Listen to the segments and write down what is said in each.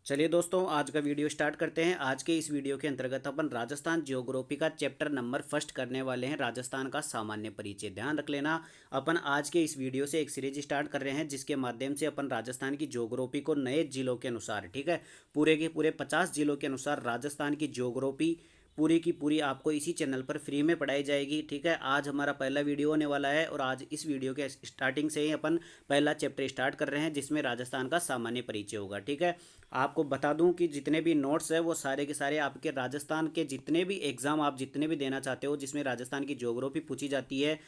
चलिए दोस्तों, आज का वीडियो स्टार्ट करते हैं। आज के इस वीडियो के अंतर्गत अपन राजस्थान जियोग्राफी का चैप्टर नंबर फर्स्ट करने वाले हैं, राजस्थान का सामान्य परिचय। ध्यान रख लेना, अपन आज के इस वीडियो से एक सीरीज स्टार्ट कर रहे हैं जिसके माध्यम से अपन राजस्थान की जियोग्राफी को नए जिलों के अनुसार, ठीक है, पूरे के पूरे 50 जिलों के अनुसार राजस्थान की जियोग्राफी पूरी की पूरी आपको इसी चैनल पर फ्री में पढ़ाई जाएगी। ठीक है, आज हमारा पहला वीडियो होने वाला है और आज इस वीडियो के स्टार्टिंग से ही अपन पहला चैप्टर स्टार्ट कर रहे हैं जिसमें राजस्थान का सामान्य परिचय होगा। ठीक है, आपको बता दूं कि जितने भी नोट्स है वो सारे के सारे आपके राजस्थान के जितने भी एग्ज़ाम आप जितने भी देना चाहते हो जिसमें राजस्थान की ज्योग्राफी पूछी जाती है,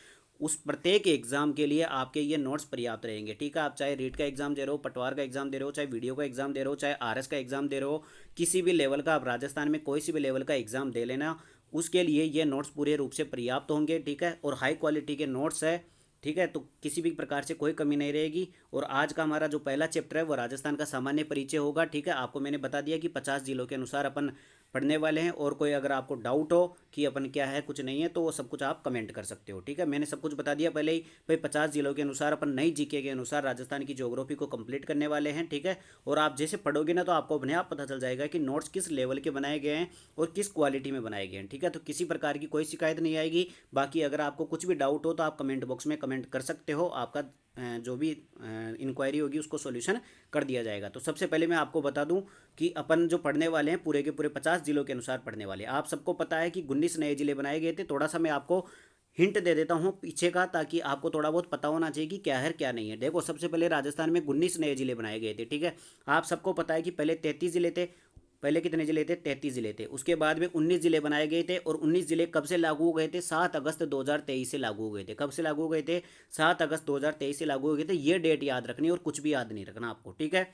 उस प्रत्येक एग्जाम के लिए आपके ये नोट्स पर्याप्त रहेंगे। ठीक है, आप चाहे रीट का एग्जाम दे रहे हो, पटवार का एग्जाम दे रहे हो, चाहे वीडियो का एग्जाम दे रहे हो, चाहे आरएस का एग्जाम दे रहे हो, किसी भी लेवल का आप राजस्थान में कोई सी भी लेवल का एग्जाम दे लेना, उसके लिए ये नोट्स पूरे रूप से पर्याप्त होंगे। ठीक है, और हाई क्वालिटी के नोट्स है। ठीक है, तो किसी भी प्रकार से कोई कमी नहीं रहेगी। और आज का हमारा जो पहला चैप्टर है वो राजस्थान का सामान्य परिचय होगा। ठीक है, आपको मैंने बता दिया कि 50 जिलों के अनुसार अपन पढ़ने वाले हैं, और कोई अगर आपको डाउट हो कि अपन क्या है कुछ नहीं है तो वो सब कुछ आप कमेंट कर सकते हो। ठीक है, मैंने सब कुछ बता दिया पहले ही भाई। 50 जिलों के अनुसार अपन नई जीके के अनुसार राजस्थान की ज्योग्राफी को कंप्लीट करने वाले हैं। ठीक है, और आप जैसे पढ़ोगे ना तो आपको अपने आप पता चल जाएगा कि नोट्स किस लेवल के बनाए गए हैं और किस क्वालिटी में बनाए गए हैं। ठीक है, तो किसी प्रकार की कोई शिकायत नहीं आएगी। बाकी अगर आपको कुछ भी डाउट हो तो आप कमेंट बॉक्स में कमेंट कर सकते हो, आपका जो भी इंक्वायरी होगी उसको सॉल्यूशन कर दिया जाएगा। तो सबसे पहले मैं आपको बता दूं कि अपन जो पढ़ने वाले हैं पूरे के पूरे 50 जिलों के अनुसार पढ़ने वाले हैं। आप सबको पता है कि 19 नए जिले बनाए गए थे। थोड़ा सा मैं आपको हिंट दे देता हूँ पीछे का, ताकि आपको थोड़ा बहुत पता होना चाहिए कि क्या है क्या नहीं है। देखो, सबसे पहले राजस्थान में 19 नए जिले बनाए गए थे। ठीक है, आप सबको पता है कि पहले 33 जिले थे। पहले कितने जिले थे? 33 जिले थे। उसके बाद में 19 जिले बनाए गए थे, और 19 जिले कब से लागू हो गए थे? 7 अगस्त 2023 से लागू हो गए थे। कब से लागू हो गए थे? 7 अगस्त 2023 से लागू हो गए थे। ये डेट याद रखनी और कुछ भी याद नहीं रखना आपको। ठीक है,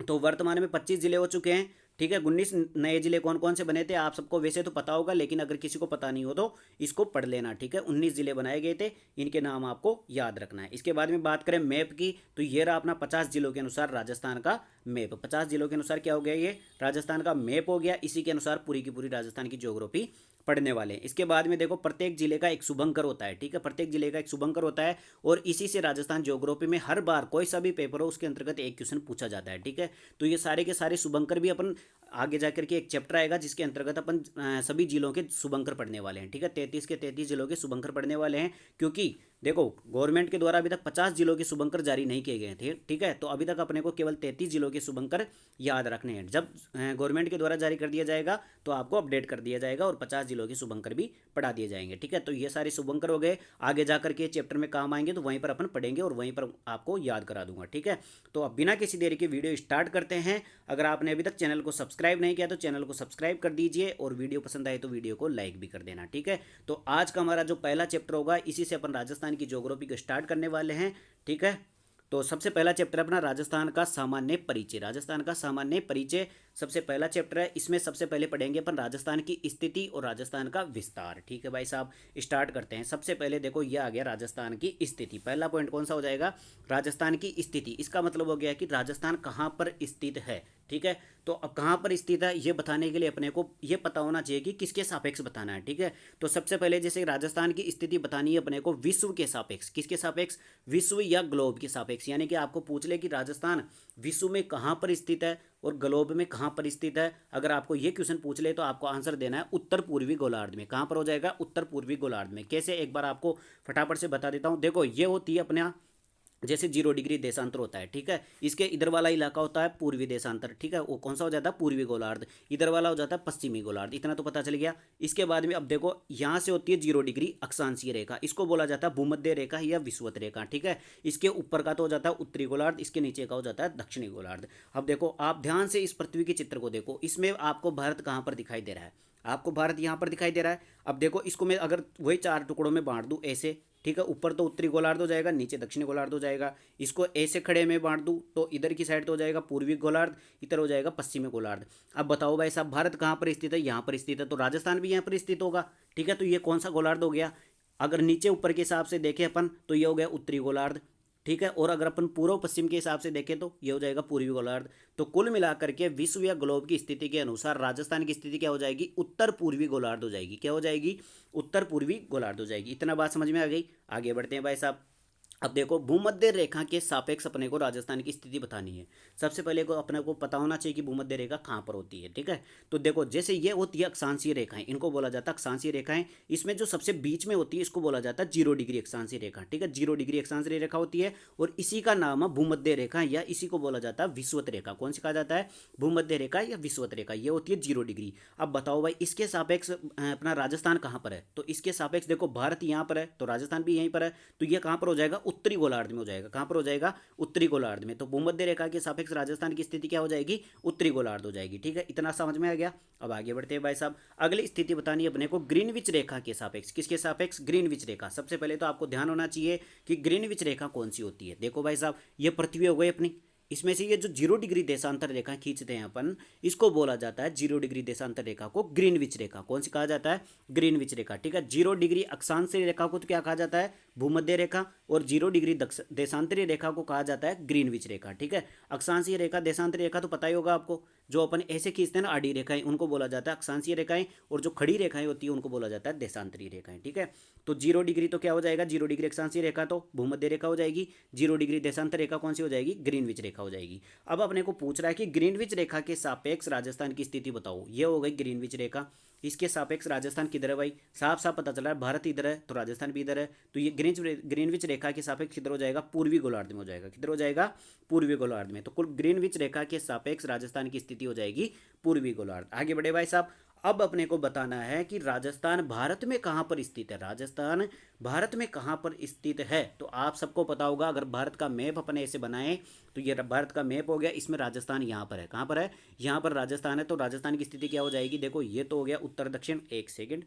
तो वर्तमान में 25 जिले हो चुके हैं। ठीक है, 19 नए जिले कौन कौन से बने थे आप सबको वैसे तो पता होगा, लेकिन अगर किसी को पता नहीं हो तो इसको पढ़ लेना। ठीक है, 19 जिले बनाए गए थे, इनके नाम आपको याद रखना है। इसके बाद में बात करें मैप की, तो ये रहा अपना 50 जिलों के अनुसार राजस्थान का मैप। 50 जिलों के अनुसार क्या हो गया? ये राजस्थान का मैप हो गया। इसी के अनुसार पूरी की पूरी राजस्थान की ज्योग्राफी पढ़ने वाले हैं। इसके बाद में देखो, प्रत्येक जिले का एक शुभंकर होता है। ठीक है, प्रत्येक जिले का एक शुभंकर होता है, और इसी से राजस्थान ज्योग्राफी में हर बार कोई सा भी पेपर हो उसके अंतर्गत एक क्वेश्चन पूछा जाता है। ठीक है, तो ये सारे के सारे शुभंकर भी अपन आगे जाकर के एक चैप्टर आएगा जिसके अंतर्गत अपन सभी जिलों के शुभंकर पढ़ने वाले हैं। ठीक है, 33 के 33 जिलों के शुभंकर पढ़ने वाले हैं, क्योंकि देखो गवर्नमेंट के द्वारा अभी तक 50 जिलों के शुभंकर जारी नहीं किए गए थे। ठीक है, तो अभी तक अपने को केवल 33 जिलों के शुभंकर याद रखने हैं। जब गवर्नमेंट के द्वारा जारी कर दिया जाएगा तो आपको अपडेट कर दिया जाएगा और 50 जिलों के शुभंकर भी पढ़ा दिए जाएंगे। ठीक है, तो ये सारे शुभंकर हो गए, आगे जाकर के चैप्टर में काम आएंगे तो वहीं पर अपन पढ़ेंगे और वहीं पर आपको याद करा दूंगा। ठीक है, तो अब बिना किसी देरी के वीडियो स्टार्ट करते हैं। अगर आपने अभी तक चैनल को सब्सक्राइब नहीं किया तो चैनल को सब्सक्राइब कर दीजिए, और वीडियो पसंद आए तो वीडियो को लाइक भी कर देना। ठीक है, तो आज का हमारा जो पहला चैप्टर होगा इसी से अपन राजस्थान की ज्योग्राफी को स्टार्ट करने वाले हैं। ठीक है, तो सबसे पहला चैप्टर अपना राजस्थान का सामान्य परिचय। राजस्थान का सामान्य परिचय सबसे पहला चैप्टर है। इसमें सबसे पहले पढ़ेंगे अपन राजस्थान की स्थिति और राजस्थान का विस्तार। ठीक है भाई साहब, स्टार्ट करते हैं। सबसे पहले देखो, ये आ गया राजस्थान की स्थिति। पहला पॉइंट कौन सा हो जाएगा? राजस्थान की स्थिति। इसका मतलब हो गया कि राजस्थान कहाँ पर स्थित है। ठीक है, तो अब कहाँ पर स्थित है ये बताने के लिए अपने को ये पता होना चाहिए कि किसके सापेक्ष बताना है। ठीक है, तो सबसे पहले जैसे राजस्थान की स्थिति बतानी है अपने को विश्व के सापेक्ष। किसके सापेक्ष? विश्व या ग्लोब के सापेक्ष। यानी कि आपको पूछ ले कि राजस्थान विश्व में कहाँ पर स्थित है और ग्लोब में कहाँ पर स्थित है। अगर आपको ये क्वेश्चन पूछ ले तो आपको आंसर देना है उत्तर पूर्वी गोलार्ध में। कहाँ पर हो जाएगा? उत्तर पूर्वी गोलार्ध में। कैसे, एक बार आपको फटाफट से बता देता हूँ। देखो, ये होती है अपना जैसे 0 डिग्री देशांतर होता है। ठीक है, इसके इधर वाला इलाका होता है पूर्वी देशांतर। ठीक है, वो कौन सा हो जाता है? पूर्वी गोलार्ध। इधर वाला हो जाता है पश्चिमी गोलार्ध। इतना तो पता चल गया। इसके बाद में अब देखो, यहाँ से होती है 0 डिग्री अक्षांशीय रेखा, इसको बोला जाता है भूमध्य रेखा या विषुवत रेखा। ठीक है, इसके ऊपर का तो हो जाता है उत्तरी गोलार्ध, इसके नीचे का हो जाता है दक्षिणी गोलार्ध। अब देखो, आप ध्यान से इस पृथ्वी के चित्र को देखो, इसमें आपको भारत कहाँ पर दिखाई दे रहा है? आपको भारत यहाँ पर दिखाई दे रहा है। अब देखो, इसको मैं अगर वही 4 टुकड़ों में बांट दूँ ऐसे, ठीक है, ऊपर तो उत्तरी गोलार्ध हो जाएगा, नीचे दक्षिणी गोलार्ध हो जाएगा। इसको ऐसे खड़े में बांट दूं तो इधर की साइड तो हो जाएगा पूर्वी गोलार्ध, इधर हो जाएगा पश्चिमी गोलार्ध। अब बताओ भाई साहब, भारत कहाँ पर स्थित है? यहाँ पर स्थित है, तो राजस्थान भी यहाँ पर स्थित होगा। ठीक है, तो ये कौन सा गोलार्ध हो गया? अगर नीचे ऊपर के हिसाब से देखें अपन तो ये हो गया उत्तरी गोलार्ध। ठीक है, और अगर अपन पूर्व पश्चिम के हिसाब से देखें तो ये हो जाएगा पूर्वी गोलार्ध। तो कुल मिलाकर के विश्व या ग्लोब की स्थिति के अनुसार राजस्थान की स्थिति क्या हो जाएगी? उत्तर पूर्वी गोलार्ध हो जाएगी। क्या हो जाएगी? उत्तर पूर्वी गोलार्ध हो जाएगी। इतना बात समझ में आ गई? आगे बढ़ते हैं भाई साहब। अब देखो भूमध्य रेखा के सापेक्ष अपने को राजस्थान की स्थिति बतानी है। सबसे पहले को अपने को पता होना चाहिए कि भूमध्य रेखा कहाँ पर होती है, ठीक है। तो देखो जैसे ये होती है अक्षांशीय रेखाएं, इनको बोला जाता है अक्षांशीय रेखाएं। इसमें जो सबसे बीच में होती है इसको बोला जाता है 0 डिग्री अक्षांशीय रेखा, ठीक है। 0 डिग्री अक्षांशीय रेखा होती है और इसी का नाम है भूमध्य रेखा, या इसी को बोला जाता है विषुवत रेखा। कौन सी कहा जाता है? भूमध्य रेखा या विषुवत रेखा, ये होती है 0 डिग्री। अब बताओ भाई इसके सापेक्ष अपना राजस्थान कहाँ पर है? तो इसके सापेक्ष देखो भारत यहाँ पर है तो राजस्थान भी यहीं पर है, तो ये कहाँ पर हो जाएगा? उत्तरी गोलार्ध में हो जाएगा। कहाँ पर हो जाएगा? उत्तरी गोलार्ध में। तो भूमध्य रेखा के सापेक्ष राजस्थान की स्थिति क्या हो जाएगी? उत्तरी गोलार्ध हो जाएगी, ठीक है। इतना समझ में आ गया। अब आगे बढ़ते हैं भाई साहब, अगली स्थिति बतानी है अपने को ग्रीनविच रेखा के सापेक्ष। किसके सापेक्ष? ग्रीनविच रेखा। सबसे पहले तो आपको ध्यान होना चाहिए कि ग्रीनविच रेखा कौन सी होती है। देखो भाई साहब ये पृथ्वी हो गई अपनी, इसमें से ये जो 0 डिग्री देशांतर रेखा खींचते हैं अपन, इसको बोला जाता है 0 डिग्री देशांतर रेखा को ग्रीनविच रेखा। कौन सी कहा जाता है? ग्रीनविच रेखा, ठीक है। 0 डिग्री अक्षांशीय रेखा को तो क्या कहा जाता है? भूमध्य रेखा। और 0 डिग्री देशांतरीय रेखा को कहा जाता है ग्रीनविच रेखा, ठीक है। अक्षांशीय रेखा देशांतरीय रेखा तो पता ही होगा आपको, जो अपन ऐसे खींचते हैं ना आड़ी रेखाएं, उनको बोला जाता है अक्षांशीय रेखाएं, और जो खड़ी रेखाएं होती है उनको बोला जाता है देशांतरीय रेखाएं, ठीक है। तो 0 डिग्री तो क्या हो जाएगा? 0 डिग्री अक्षांशीय रेखा तो भूमध्य रेखा हो जाएगी। 0 डिग्री देशांतर रेखा कौन सी हो जाएगी? ग्रीनविच रेखा हो जाएगी। अब अपने को पूछ रहा है कि ग्रीनविच रेखा के सापेक्ष राजस्थान की स्थिति बताओ। ये हो गई ग्रीनविच रेखा, इसके सापेक्ष राजस्थान किधर है भाई? साफ साफ पता चल रहा है भारत इधर है तो राजस्थान भी इधर है। तो ये ग्रीनविच रेखा के सापेक्ष किधर हो जाएगा? पूर्वी गोलार्ध में हो जाएगा। किधर हो जाएगा? पूर्वी गोलार्ध में। तो कुल ग्रीनविच रेखा के सापेक्ष राजस्थान की स्थिति हो जाएगी पूर्वी गोलार्ध। आगे बढ़े भाई साहब, अब अपने को बताना है कि राजस्थान भारत में कहाँ पर स्थित है। राजस्थान भारत में कहाँ पर स्थित है? तो आप सबको पता होगा, अगर भारत का मैप अपने ऐसे बनाएं तो ये भारत का मैप हो गया, इसमें राजस्थान यहाँ पर है। कहाँ पर है? यहाँ पर राजस्थान है। तो राजस्थान की स्थिति क्या हो जाएगी? देखो ये तो हो गया उत्तर दक्षिण, एक सेकंड,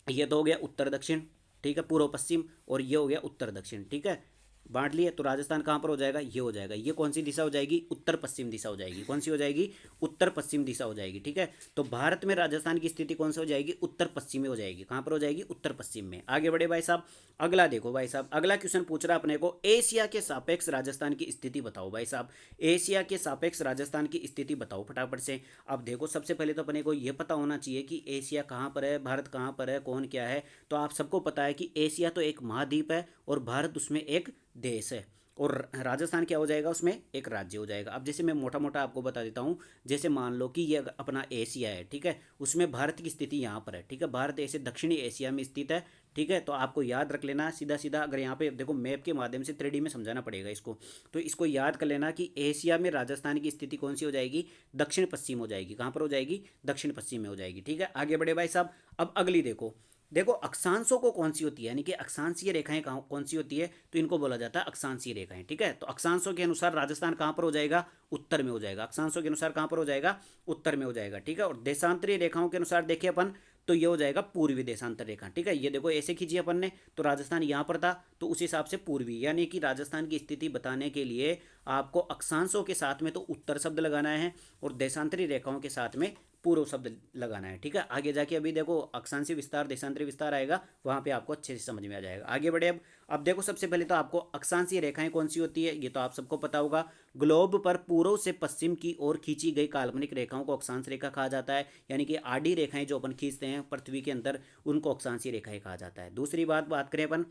ये तो हो गया उत्तर दक्षिण, ठीक है, पूर्व पश्चिम, और ये हो गया उत्तर दक्षिण, ठीक है। बांट लिए। तो राजस्थान कहाँ पर हो जाएगा? ये हो जाएगा। ये कौन सी दिशा हो जाएगी? उत्तर पश्चिम दिशा हो जाएगी। कौन सी हो जाएगी? उत्तर पश्चिम दिशा हो जाएगी, ठीक है। तो भारत में राजस्थान की स्थिति कौन सी हो जाएगी? उत्तर पश्चिम में हो जाएगी। कहाँ पर हो जाएगी? उत्तर पश्चिम में। आगे बढ़े भाई साहब, अगला देखो भाई साहब, अगला क्वेश्चन पूछ रहा है अपने को एशिया के सापेक्ष राजस्थान की स्थिति बताओ। भाई साहब एशिया के सापेक्ष राजस्थान की स्थिति बताओ फटाफट से। अब देखो सबसे पहले तो अपने को ये पता होना चाहिए कि एशिया कहाँ पर है, भारत कहाँ पर है, कौन क्या है। तो आप सबको पता है कि एशिया तो एक महाद्वीप है और भारत उसमें एक देश है, और राजस्थान क्या हो जाएगा? उसमें एक राज्य हो जाएगा। अब जैसे मैं मोटा मोटा आपको बता देता हूँ, जैसे मान लो कि ये अपना एशिया है, ठीक है, उसमें भारत की स्थिति यहाँ पर है, ठीक है। भारत ऐसे दक्षिणी एशिया में स्थित है, ठीक है। तो आपको याद रख लेना सीधा सीधा, अगर यहाँ पे देखो मैप के माध्यम से 3D में समझाना पड़ेगा इसको, तो इसको याद कर लेना कि एशिया में राजस्थान की स्थिति कौन सी हो जाएगी? दक्षिण पश्चिम हो जाएगी। कहाँ पर हो जाएगी? दक्षिण पश्चिम में हो जाएगी, ठीक है। आगे बढ़े भाई साहब, अब अगली देखो, देखो अक्षांशों को कौन सी होती है, यानी कि अक्षांशीय रेखाएं कौन सी होती है? तो इनको बोला जाता है अक्षांशीय रेखाएं, ठीक है। तो अक्षांशों के अनुसार राजस्थान कहाँ पर हो जाएगा? उत्तर में हो जाएगा। अक्षांशों के अनुसार कहाँ पर हो जाएगा? उत्तर में हो जाएगा, ठीक है। और देशांतरीय रेखाओं के अनुसार देखिए अपन, तो ये हो जाएगा पूर्वी देशांतर रेखा, ठीक है। ये देखो ऐसे खींची अपन ने, तो राजस्थान यहाँ पर था तो उस हिसाब से पूर्वी, यानी कि राजस्थान की स्थिति बताने के लिए आपको अक्षांशों के साथ में तो उत्तर शब्द लगाना है और देशांतरीय रेखाओं के साथ में पूर्व शब्द लगाना है, ठीक है। आगे जाके अभी देखो अक्षांशीय विस्तार देशांतरीय विस्तार आएगा, वहां पे आपको अच्छे से समझ में आ जाएगा। आगे बढ़े। अब देखो सबसे पहले तो आपको अक्षांशीय रेखाएं कौन सी होती है ये तो आप सबको पता होगा। ग्लोब पर पूर्व से पश्चिम की ओर खींची गई काल्पनिक रेखाओं को अक्षांश रेखा कहा जाता है, यानी कि आडी रेखाएं जो अपन खींचते हैं पृथ्वी के अंदर, उनको अक्षांशीय रेखाएं कहा जाता है। दूसरी बात करें अपन,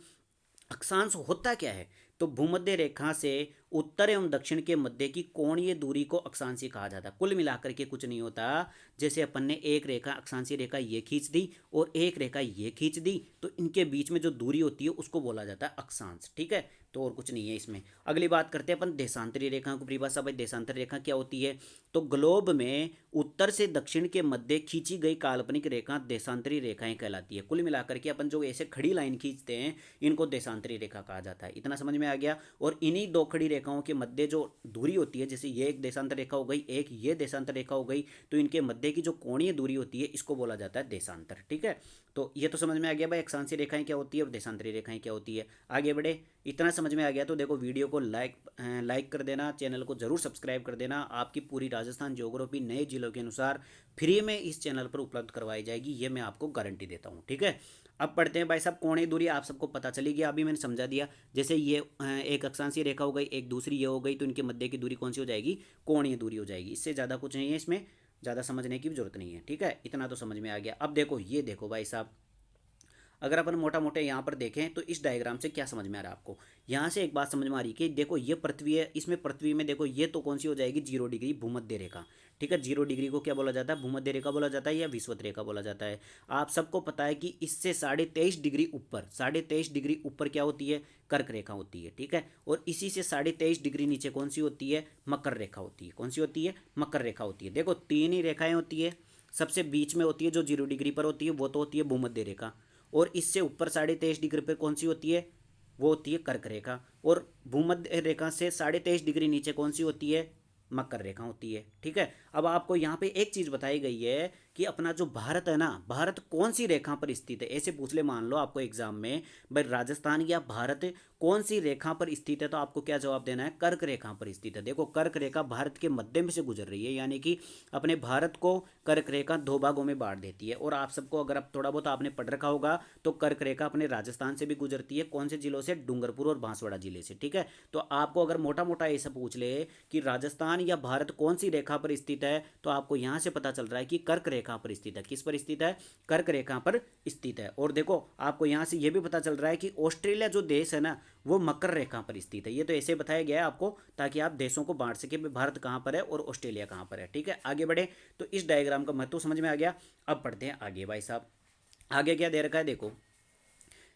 अक्षांश होता क्या है? तो भूमध्य रेखा से उत्तर एवं दक्षिण के मध्य की कोणीय दूरी को अक्षांशीय कहा जाता है। कुल मिलाकर के कुछ नहीं होता, जैसे अपन ने एक रेखा अक्षांशीय रेखा ये खींच दी और एक रेखा ये खींच दी, तो इनके बीच में जो दूरी होती है उसको बोला जाता है अक्षांश, ठीक है। तो और कुछ नहीं है इसमें। अगली बात करते हैं अपन देशांतरीय रेखा को परिभाषा। भाई देशांतरीय रेखा क्या होती है? तो ग्लोब में उत्तर से दक्षिण के मध्य खींची गई काल्पनिक रेखा देशांतरीय रेखाएं कहलाती है। कुल मिलाकर के अपन जो ऐसे खड़ी लाइन खींचते हैं इनको देशांतरीय रेखा कहा जाता है। इतना समझ में आ गया। और इन्हीं दो खड़ी रेखाओं के मध्य जो दूरी होती है, जैसे ये एक देशांतर रेखा हो गई, एक ये देशांतर रेखा हो गई, तो इनके मध्य की जो कोणीय दूरी होती है इसको बोला जाता है देशांतर, ठीक है। तो ये तो समझ में आ गया भाई अक्षांशीय रेखाएं क्या होती है और देशांतरीय रेखाएं क्या होती है। आगे बढ़े। इतना समझ में आ गया तो देखो वीडियो को लाइक कर देना, चैनल को जरूर सब्सक्राइब कर देना। आपकी पूरी राजस्थान ज्योग्राफी नए जिलों के अनुसार फ्री में इस चैनल पर उपलब्ध करवाई जाएगी, ये मैं आपको गारंटी देता हूँ, ठीक है। अब पढ़ते हैं भाई साहब कोणीय दूरी, आप सबको पता चली गया, अभी मैंने समझा दिया। जैसे ये एक अक्षांशीय रेखा हो गई, एक दूसरी ये हो गई, तो इनके मध्य की दूरी कौन सी हो जाएगी? कोणीय दूरी हो जाएगी। इससे ज़्यादा कुछ नहीं है, इसमें ज़्यादा समझने की भी जरूरत नहीं है, ठीक है। इतना तो समझ में आ गया। अब देखो ये देखो भाई साहब, अगर अपन मोटा मोटा यहाँ पर देखें तो इस डायग्राम से क्या समझ में आ रहा है आपको, यहाँ से एक बात समझ में आ रही है कि देखो ये पृथ्वी है, इसमें पृथ्वी में देखो ये तो कौन सी हो जाएगी 0 डिग्री भूमध्य रेखा। ठीक है, 0 डिग्री को क्या बोला जाता है, भूमध्य रेखा बोला जाता है या विषुवत रेखा बोला जाता है। आप सबको पता है कि इससे 23.5 डिग्री ऊपर, 23.5 डिग्री ऊपर क्या होती है, कर्क रेखा होती है। ठीक है, और इसी से 23.5 डिग्री नीचे कौन सी होती है, मकर रेखा होती है। कौन सी होती है, मकर रेखा होती है। देखो तीन ही रेखाएं होती है, सबसे बीच में होती है जो 0 डिग्री पर होती है वो तो होती है भूमध्य रेखा, और इससे ऊपर 23.5 डिग्री पर कौन सी होती है, वो होती है कर्क रेखा, और भूमध्य रेखा से 23.5 डिग्री नीचे कौन सी होती है, मकर रेखा होती है। ठीक है, अब आपको यहाँ पे एक चीज़ बताई गई है कि अपना जो भारत है ना, भारत कौन सी रेखा पर स्थित है, ऐसे पूछ ले मान लो आपको एग्जाम में, भाई राजस्थान या भारत कौन सी रेखा पर स्थित है, तो आपको क्या जवाब देना है, कर्क रेखा पर स्थित है। देखो कर्क रेखा भारत के मध्य में से गुजर रही है, यानी कि अपने भारत को कर्क रेखा दो भागों में बांट देती है। और आप सबको अगर आप थोड़ा बहुत आपने पढ़ रखा होगा तो कर्क रेखा अपने राजस्थान से भी गुजरती है, कौन से जिलों से, डूंगरपुर और बांसवाड़ा जिले से। ठीक है, तो आपको अगर मोटा मोटा ऐसा पूछ ले कि राजस्थान या भारत कौन सी रेखा पर स्थित है, तो आपको यहाँ से पता चल रहा है कि कर्क रेखा पर स्थित है। किस पर स्थित है, कर्क रेखा पर स्थित है। और देखो आपको यहाँ से यह भी पता चल रहा है कि ऑस्ट्रेलिया जो देश है ना वो मकर रेखा पर स्थित है। ये तो ऐसे बताया गया है आपको ताकि आप देशों को बांट सके, भारत कहाँ पर है और ऑस्ट्रेलिया कहाँ पर है। ठीक है, आगे बढ़े तो इस डायग्राम का महत्व समझ में आ गया। अब पढ़ते हैं आगे भाई साहब, आगे क्या दे रखा है, देखो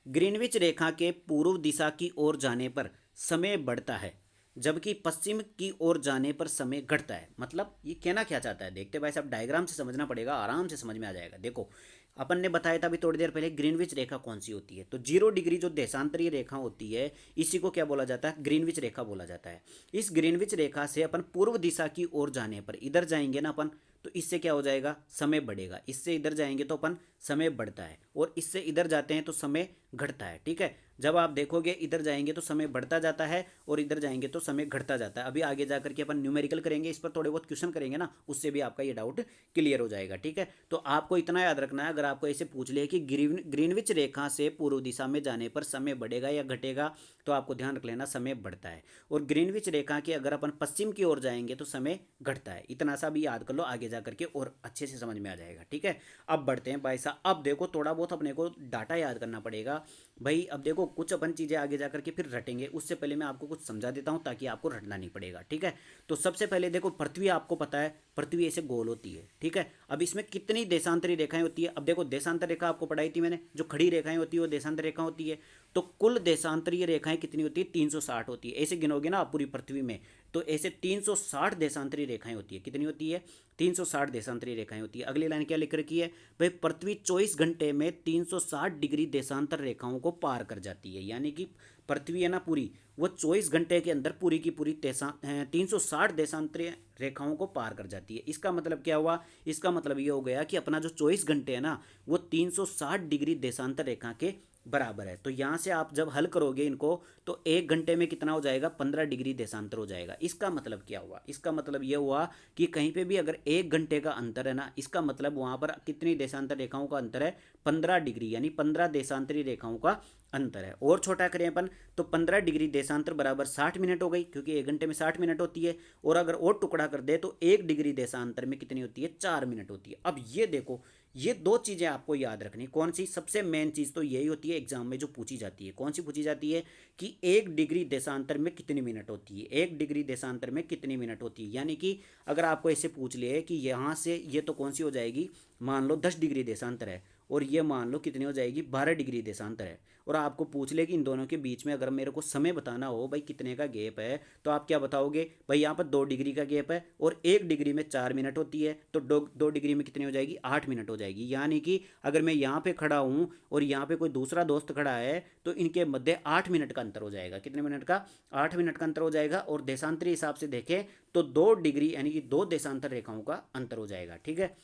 ग्रीनविच रेखा के पूर्व दिशा की ओर जाने पर समय बढ़ता है, जबकि पश्चिम की ओर जाने पर समय घटता है। मतलब ये कहना क्या चाहता है, देखते भाई साहब, डायग्राम से समझना पड़ेगा, आराम से समझ में आ जाएगा। देखो अपन ने बताया था अभी थोड़ी देर पहले ग्रीनविच रेखा कौन सी होती है, तो 0 डिग्री जो देशांतरीय रेखा होती है इसी को क्या बोला जाता है, ग्रीनविच रेखा बोला जाता है। इस ग्रीनविच रेखा से अपन पूर्व दिशा की ओर जाने पर, इधर जाएंगे ना अपन, तो इससे क्या हो जाएगा, समय बढ़ेगा। इससे इधर जाएंगे तो अपन समय बढ़ता है, और इससे इधर जाते हैं तो समय घटता है। ठीक है, जब आप देखोगे इधर जाएंगे तो समय बढ़ता जाता है और इधर जाएंगे तो समय घटता जाता है। अभी आगे जाकर के अपन न्यूमेरिकल करेंगे, इस पर थोड़े बहुत क्वेश्चन करेंगे ना, उससे भी आपका ये डाउट क्लियर हो जाएगा। ठीक है, तो आपको इतना याद रखना है, अगर आपको ऐसे पूछ ले कि ग्रीनविच रेखा से पूर्व दिशा में जाने पर समय बढ़ेगा या घटेगा, तो आपको ध्यान रख लेना समय बढ़ता है। और ग्रीनविच रेखा के अगर अपन पश्चिम की ओर जाएंगे तो समय घटता है। इतना सा भी याद कर लो, आगे जा करके और अच्छे से समझ में आ जाएगा। ठीक है, अब बढ़ते हैं भाई साहब। अब देखो थोड़ा बहुत अपने को डाटा याद करना पड़ेगा भाई। अब देखो कुछ अपन चीज़ें आगे जा करके फिर रटेंगे, उससे पहले मैं आपको कुछ समझा देता हूँ ताकि आपको रटना नहीं पड़ेगा। ठीक है, तो सबसे पहले देखो पृथ्वी आपको पता है, पृथ्वी ऐसे गोल होती है। ठीक है, अब इसमें कितनी देशांतरी रेखाएं होती है, अब देखो देशांतर रेखा आपको पढ़ाई थी मैंने, जो खड़ी रेखाएं होती है वो देशांतर रेखा होती है। तो कुल देशांतरीय रेखाएं कितनी होती है, 360 होती है। ऐसे गिनोगे ना आप पूरी पृथ्वी में, तो ऐसे 360 देशांतरी रेखाएं होती है। कितनी होती है, 360 देशांतरी रेखाएं होती है। अगली लाइन क्या लिख रखी है, भाई पृथ्वी 24 घंटे में 360 डिग्री देशांतर रेखाओं को पार कर जाती है। यानी कि पृथ्वी है ना पूरी, वो 24 घंटे के अंदर पूरी की पूरी 360 देशांतरीय रेखाओं को पार कर जाती है। इसका मतलब क्या हुआ, इसका मतलब ये हो गया कि अपना जो 24 घंटे है ना वो 360 डिग्री देशांतर रेखा के बराबर है। तो यहाँ से आप जब हल करोगे इनको तो 1 घंटे में कितना हो जाएगा, 15 डिग्री देशांतर हो जाएगा। इसका मतलब क्या हुआ, इसका मतलब ये हुआ कि कहीं पे भी अगर 1 घंटे का अंतर है ना, इसका मतलब वहाँ पर कितनी देशांतर रेखाओं का अंतर है, 15 डिग्री, यानी 15 देशांतरी रेखाओं का अंतर है। और छोटा करें अपन तो 15 डिग्री देशांतर बराबर 60 मिनट हो गई, क्योंकि 1 घंटे में 60 मिनट होती है। और अगर और टुकड़ा कर दे तो 1 डिग्री देशांतर में कितनी होती है, 4 मिनट होती है। अब ये देखो, ये दो चीज़ें आपको याद रखनी, कौन सी, सबसे मेन चीज़ तो यही होती है एग्जाम में जो पूछी जाती है। कौन सी पूछी जाती है कि 1 डिग्री देशांतर में कितनी मिनट होती है, 1 डिग्री देशांतर में कितनी मिनट होती है। यानी कि अगर आपको ऐसे पूछ लिए कि यहाँ से ये तो कौन सी हो जाएगी, मान लो 10 डिग्री देशांतर है, और ये मान लो कितनी हो जाएगी, 12 डिग्री देशांतर है, और आपको पूछ ले कि इन दोनों के बीच में अगर मेरे को समय बताना हो भाई कितने का गैप है, तो आप क्या बताओगे, भाई यहाँ पर 2 डिग्री का गैप है और 1 डिग्री में 4 मिनट होती है, तो 2 डिग्री में कितनी हो जाएगी, 8 मिनट हो जाएगी। यानी कि अगर मैं यहाँ पे खड़ा हूँ और यहाँ पे कोई दूसरा दोस्त खड़ा है तो इनके मध्य 8 मिनट का अंतर हो जाएगा। कितने मिनट का, 8 मिनट का अंतर हो जाएगा। और देशांतरी हिसाब से देखें तो 2 डिग्री यानी कि 2 देशांतर रेखाओं का अंतर हो जाएगा। ठीक है,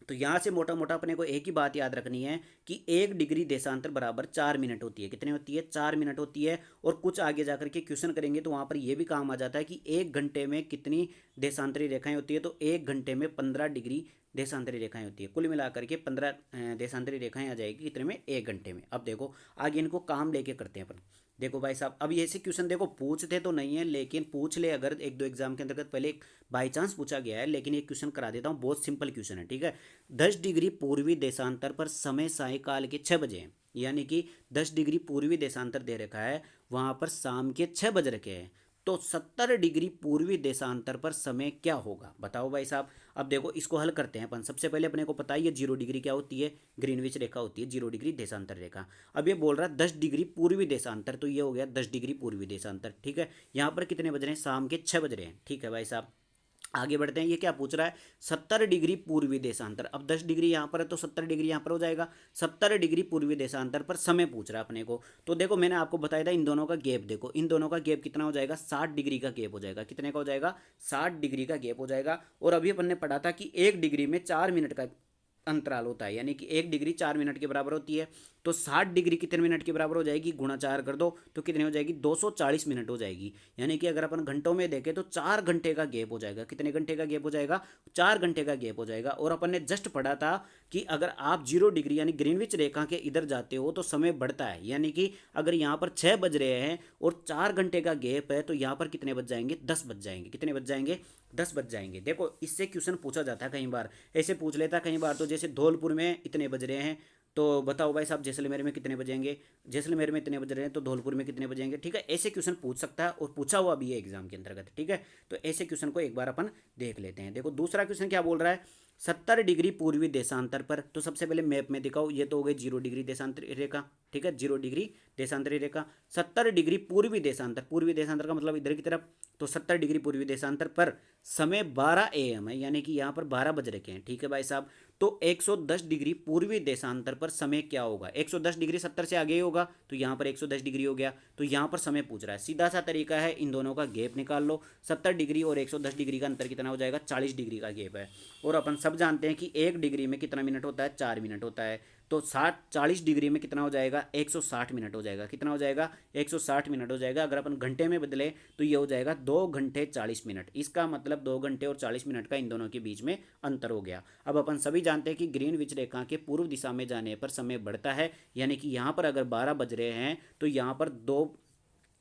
तो यहाँ से मोटा मोटा अपने को एक ही बात याद रखनी है कि 1 डिग्री देशांतर बराबर 4 मिनट होती है। कितनी होती है, 4 मिनट होती है। और कुछ आगे जाकर के क्वेश्चन करेंगे तो वहाँ पर यह भी काम आ जाता है कि 1 घंटे में कितनी देशांतरी रेखाएं होती है, तो 1 घंटे में 15 डिग्री देशांतरी रेखाएं होती है। कुल मिलाकर के 15 देशांतरी रेखाएं आ जाएगी कितने में, 1 घंटे में। अब देखो आगे इनको काम लेके करते हैं अपन। देखो भाई साहब, अब ऐसे क्वेश्चन देखो पूछते तो नहीं है, लेकिन पूछ ले अगर एक दो एग्जाम के अंतर्गत, पहले एक बाई चांस पूछा गया है, लेकिन ये क्वेश्चन करा देता हूँ, बहुत सिंपल क्वेश्चन है, ठीक है। 10 डिग्री पूर्वी देशांतर पर समय सायकाल के 6 बजे हैं, यानी कि 10 डिग्री पूर्वी देशांतर दे रखा है, वहाँ पर शाम के 6 बज रखे हैं, तो 70 डिग्री पूर्वी देशांतर पर समय क्या होगा, बताओ भाई साहब। अब देखो इसको हल करते हैं अपन। सबसे पहले अपने को पता ही है 0 डिग्री क्या होती है, ग्रीनविच रेखा होती है 0 डिग्री देशांतर रेखा। अब ये बोल रहा है 10 डिग्री पूर्वी देशांतर, तो ये हो गया 10 डिग्री पूर्वी देशांतर, ठीक है। यहाँ पर कितने बज रहे हैं, शाम के 6 बज रहे हैं, ठीक है भाई साहब। आगे बढ़ते हैं, ये क्या पूछ रहा है, 70 डिग्री पूर्वी देशांतर। अब 10 डिग्री यहाँ पर है तो 70 डिग्री यहाँ पर हो जाएगा। 70 डिग्री पूर्वी देशांतर पर समय पूछ रहा है अपने को। तो देखो मैंने आपको बताया था इन दोनों का गैप, देखो इन दोनों का गैप कितना हो जाएगा, 60 डिग्री का गैप हो जाएगा। कितने का हो जाएगा, 60 डिग्री का गैप हो जाएगा। और अभी अपन ने पढ़ा था कि 1 डिग्री में 4 मिनट का अंतराल होता है, यानी कि 1 डिग्री 4 मिनट के बराबर होती है। तो 60 डिग्री कितने मिनट के बराबर हो जाएगी, गुणा 4 कर दो तो कितनी हो जाएगी, 240 मिनट हो जाएगी। यानी कि अगर अपन घंटों में देखें तो 4 घंटे का गैप हो जाएगा। कितने घंटे का गैप हो जाएगा, 4 घंटे का गैप हो जाएगा। और अपन ने जस्ट पढ़ा था कि अगर आप 0 डिग्री यानी ग्रीनविच रेखा के इधर जाते हो तो समय बढ़ता है, यानी कि अगर यहाँ पर 6 बज रहे हैं और 4 घंटे का गैप है, तो यहाँ पर कितने बज जाएंगे, 10 बज जाएंगे। कितने बज जाएंगे, 10 बज जाएंगे। देखो इससे क्वेश्चन पूछा जाता है कई बार, ऐसे पूछ लेता है कई बार। तो जैसे धौलपुर में इतने बज रहे हैं, तो बताओ भाई साहब जैसलमेर में कितने बजेंगे, जैसलमेर में इतने बज रहे हैं तो धौलपुर में कितने बजेंगे, ठीक है। ऐसे क्वेश्चन पूछ सकता है और पूछा हुआ भी है एग्जाम के अंतर्गत, ठीक है। तो ऐसे क्वेश्चन को एक बार अपन देख लेते हैं। देखो दूसरा क्वेश्चन क्या बोल रहा है, 70 डिग्री पूर्वी देशांतर पर। तो सबसे पहले मैप में दिखाओ, ये तो हो गई 0 डिग्री देशांतरी रेखा, ठीक है, 0 डिग्री देशांतरी रेखा। 70 डिग्री पूर्वी देशांतर, पूर्वी देशांतर का मतलब इधर की तरफ, तो 70 डिग्री पूर्वी देशांतर पर समय 12 AM है, यानी कि यहाँ पर 12 बज रखे हैं, ठीक है भाई साहब। तो 110 डिग्री पूर्वी देशांतर पर समय क्या होगा, 110 डिग्री 70 से आगे ही होगा, तो यहाँ पर 110 डिग्री हो गया। तो यहाँ पर समय पूछ रहा है, सीधा सा तरीका है, इन दोनों का गैप निकाल लो। 70 डिग्री और 110 डिग्री का अंतर कितना हो जाएगा, 40 डिग्री का गैप है। और अपन सब जानते हैं कि 1 डिग्री में कितना मिनट होता है, 4 मिनट होता है। तो 40 डिग्री में कितना हो जाएगा, 160 मिनट हो जाएगा। कितना हो जाएगा, 160 मिनट हो जाएगा। अगर अपन घंटे में बदले तो ये हो जाएगा 2 घंटे 40 मिनट। इसका मतलब 2 घंटे और 40 मिनट का इन दोनों के बीच में अंतर हो गया। अब अपन सभी जानते हैं कि ग्रीनविच रेखा के पूर्व दिशा में जाने पर समय बढ़ता है, यानी कि यहाँ पर अगर 12 बज रहे हैं तो यहाँ पर 2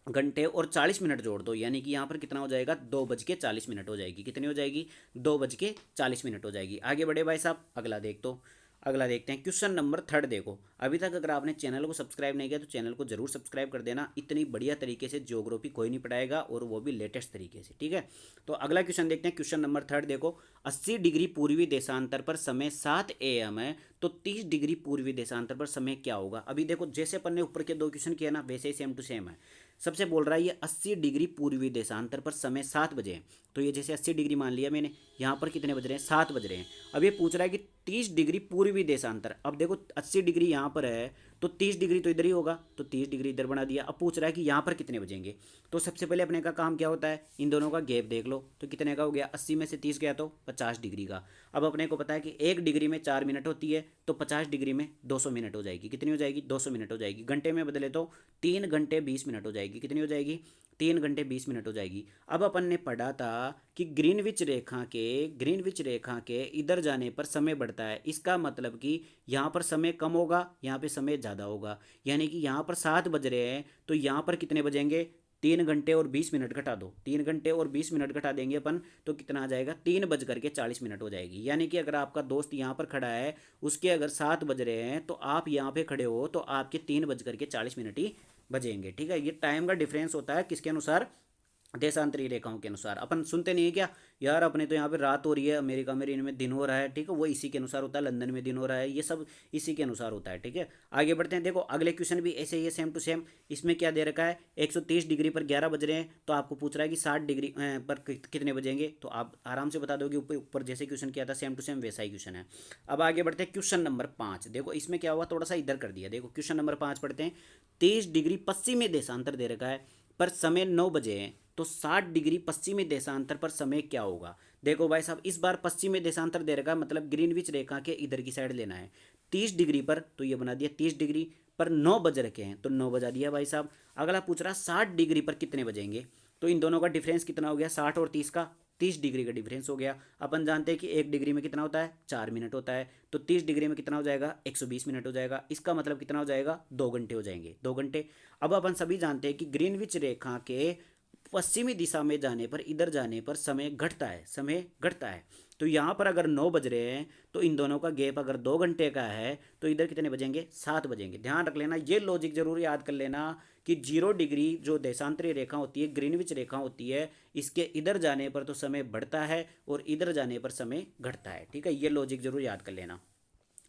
घंटे और 40 मिनट जोड़ दो, यानी कि यहाँ पर कितना हो जाएगा, 2 बज के 40 मिनट हो जाएगी। कितनी हो जाएगी, 2 बज के 40 मिनट हो जाएगी। आगे बढ़े भाई साहब, अगला देखते हैं क्वेश्चन नंबर 3। देखो अभी तक अगर आपने चैनल को सब्सक्राइब नहीं किया तो चैनल को जरूर सब्सक्राइब कर देना। इतनी बढ़िया तरीके से ज्योग्राफी कोई नहीं पढ़ाएगा, और वो भी लेटेस्ट तरीके से, ठीक है। तो अगला क्वेश्चन देखते हैं, क्वेश्चन नंबर 3। देखो 80 डिग्री पूर्वी देशांतर पर समय 7 AM है, तो 30 डिग्री पूर्वी देशांतर पर समय क्या होगा। अभी देखो जैसे अपन ने ऊपर के दो क्वेश्चन किया ना, वैसे ही सेम टू सेम है। सबसे बोल रहा है ये 80 डिग्री पूर्वी देशांतर पर समय 7 बजे है, तो ये जैसे 80 डिग्री मान लिया मैंने, यहाँ पर कितने बज रहे हैं, 7 बज रहे हैं। अब ये पूछ रहा है कि 30 डिग्री पूर्वी देशांतर। अब देखो 80 डिग्री यहाँ पर है, तो 30 डिग्री तो इधर ही होगा, तो 30 डिग्री इधर बना दिया। अब पूछ रहा है कि यहाँ पर कितने बजेंगे। तो सबसे पहले अपने का काम क्या होता है, इन दोनों का गैप देख लो, तो कितने का हो गया, 80 में से 30 गया तो 50 डिग्री का। अब अपने को पता है कि 1 डिग्री में 4 मिनट होती है, तो 50 डिग्री में 200 मिनट हो जाएगी। कितनी हो जाएगी, 200 मिनट हो जाएगी। घंटे में बदले तो 3 घंटे 20 मिनट हो जाएगी। कितनी हो जाएगी, 3 घंटे 20 मिनट हो जाएगी। अब अपन ने पढ़ा था कि ग्रीनविच रेखा के इधर जाने पर समय बढ़ता है। इसका मतलब कि यहाँ पर समय कम होगा, यहाँ पे समय ज़्यादा होगा। यानी कि यहाँ पर 7 बज रहे हैं, तो यहाँ पर कितने बजेंगे, 3 घंटे और 20 मिनट घटा दो, 3 घंटे और 20 मिनट घटा देंगे अपन, तो कितना आ जाएगा, 3 बज के 40 मिनट हो जाएगी। यानी कि अगर आपका दोस्त यहाँ पर खड़ा है, उसके अगर 7 बज रहे हैं, तो आप यहाँ पे खड़े हो तो आपके 3 बज के 40 मिनट ही बजेंगे, ठीक है। ये टाइम का डिफरेंस होता है किसके अनुसार, देशांतरी रेखाओं के अनुसार। अपन सुनते नहीं है क्या यार, अपने तो यहाँ पे रात हो रही है, अमेरिका में इनमें दिन हो रहा है, ठीक है, वो इसी के अनुसार होता है, लंदन में दिन हो रहा है, ये सब इसी के अनुसार होता है, ठीक है। आगे बढ़ते हैं। देखो अगले क्वेश्चन भी ऐसे ही है, सेम टू सेम। इसमें क्या दे रखा है, 130 डिग्री पर 11 बज रहे हैं, तो आपको पूछ रहा है कि 60 डिग्री पर कितने बजेंगे, तो आप आराम से बता दोगे। ऊपर ऊपर जैसे क्वेश्चन किया था सेम टू सेम वैसा ही क्वेश्चन है। अब आगे बढ़ते हैं क्वेश्चन नंबर 5। देखो इसमें क्या हुआ, थोड़ा सा इधर कर दिया। देखो क्वेश्चन नंबर 5 पढ़ते हैं। 30 डिग्री पश्चिमी देशांतर दे रखा है, पर समय 9 बजे है, तो 60 डिग्री पश्चिमी देशांतर पर समय क्या होगा। देखो भाई साहब, इस बार पश्चिमी देशांतर दे रखा, मतलब ग्रीनविच रेखा के इधर की साइड लेना है। 30 डिग्री पर, तो ये बना दिया 30 डिग्री पर 9 बज रखे हैं, तो 9 बजा दिया भाई साहब। अगला पूछ रहा 60 डिग्री पर कितने बजेंगे, तो इन दोनों का डिफरेंस कितना हो गया, 60 और 30 का 30 डिग्री का डिफरेंस हो गया। अपन जानते हैं कि 1 डिग्री में कितना होता है, 4 मिनट होता है, तो 30 डिग्री में कितना हो जाएगा, 120 मिनट हो जाएगा। इसका मतलब कितना हो जाएगा, 2 घंटे हो जाएंगे, 2 घंटे। अब अपन सभी जानते हैं कि ग्रीनविच रेखा के पश्चिमी दिशा में जाने पर, इधर जाने पर समय घटता है, समय घटता है। तो यहाँ पर अगर 9 बज रहे हैं तो इन दोनों का गैप अगर 2 घंटे का है तो इधर कितने बजेंगे, 7 बजेंगे। ध्यान रख लेना, ये लॉजिक जरूर याद कर लेना कि 0 डिग्री जो देशांतरी रेखा होती है, ग्रीनविच रेखा होती है, इसके इधर जाने पर तो समय बढ़ता है और इधर जाने पर समय घटता है। ठीक है, ये लॉजिक जरूर याद कर लेना।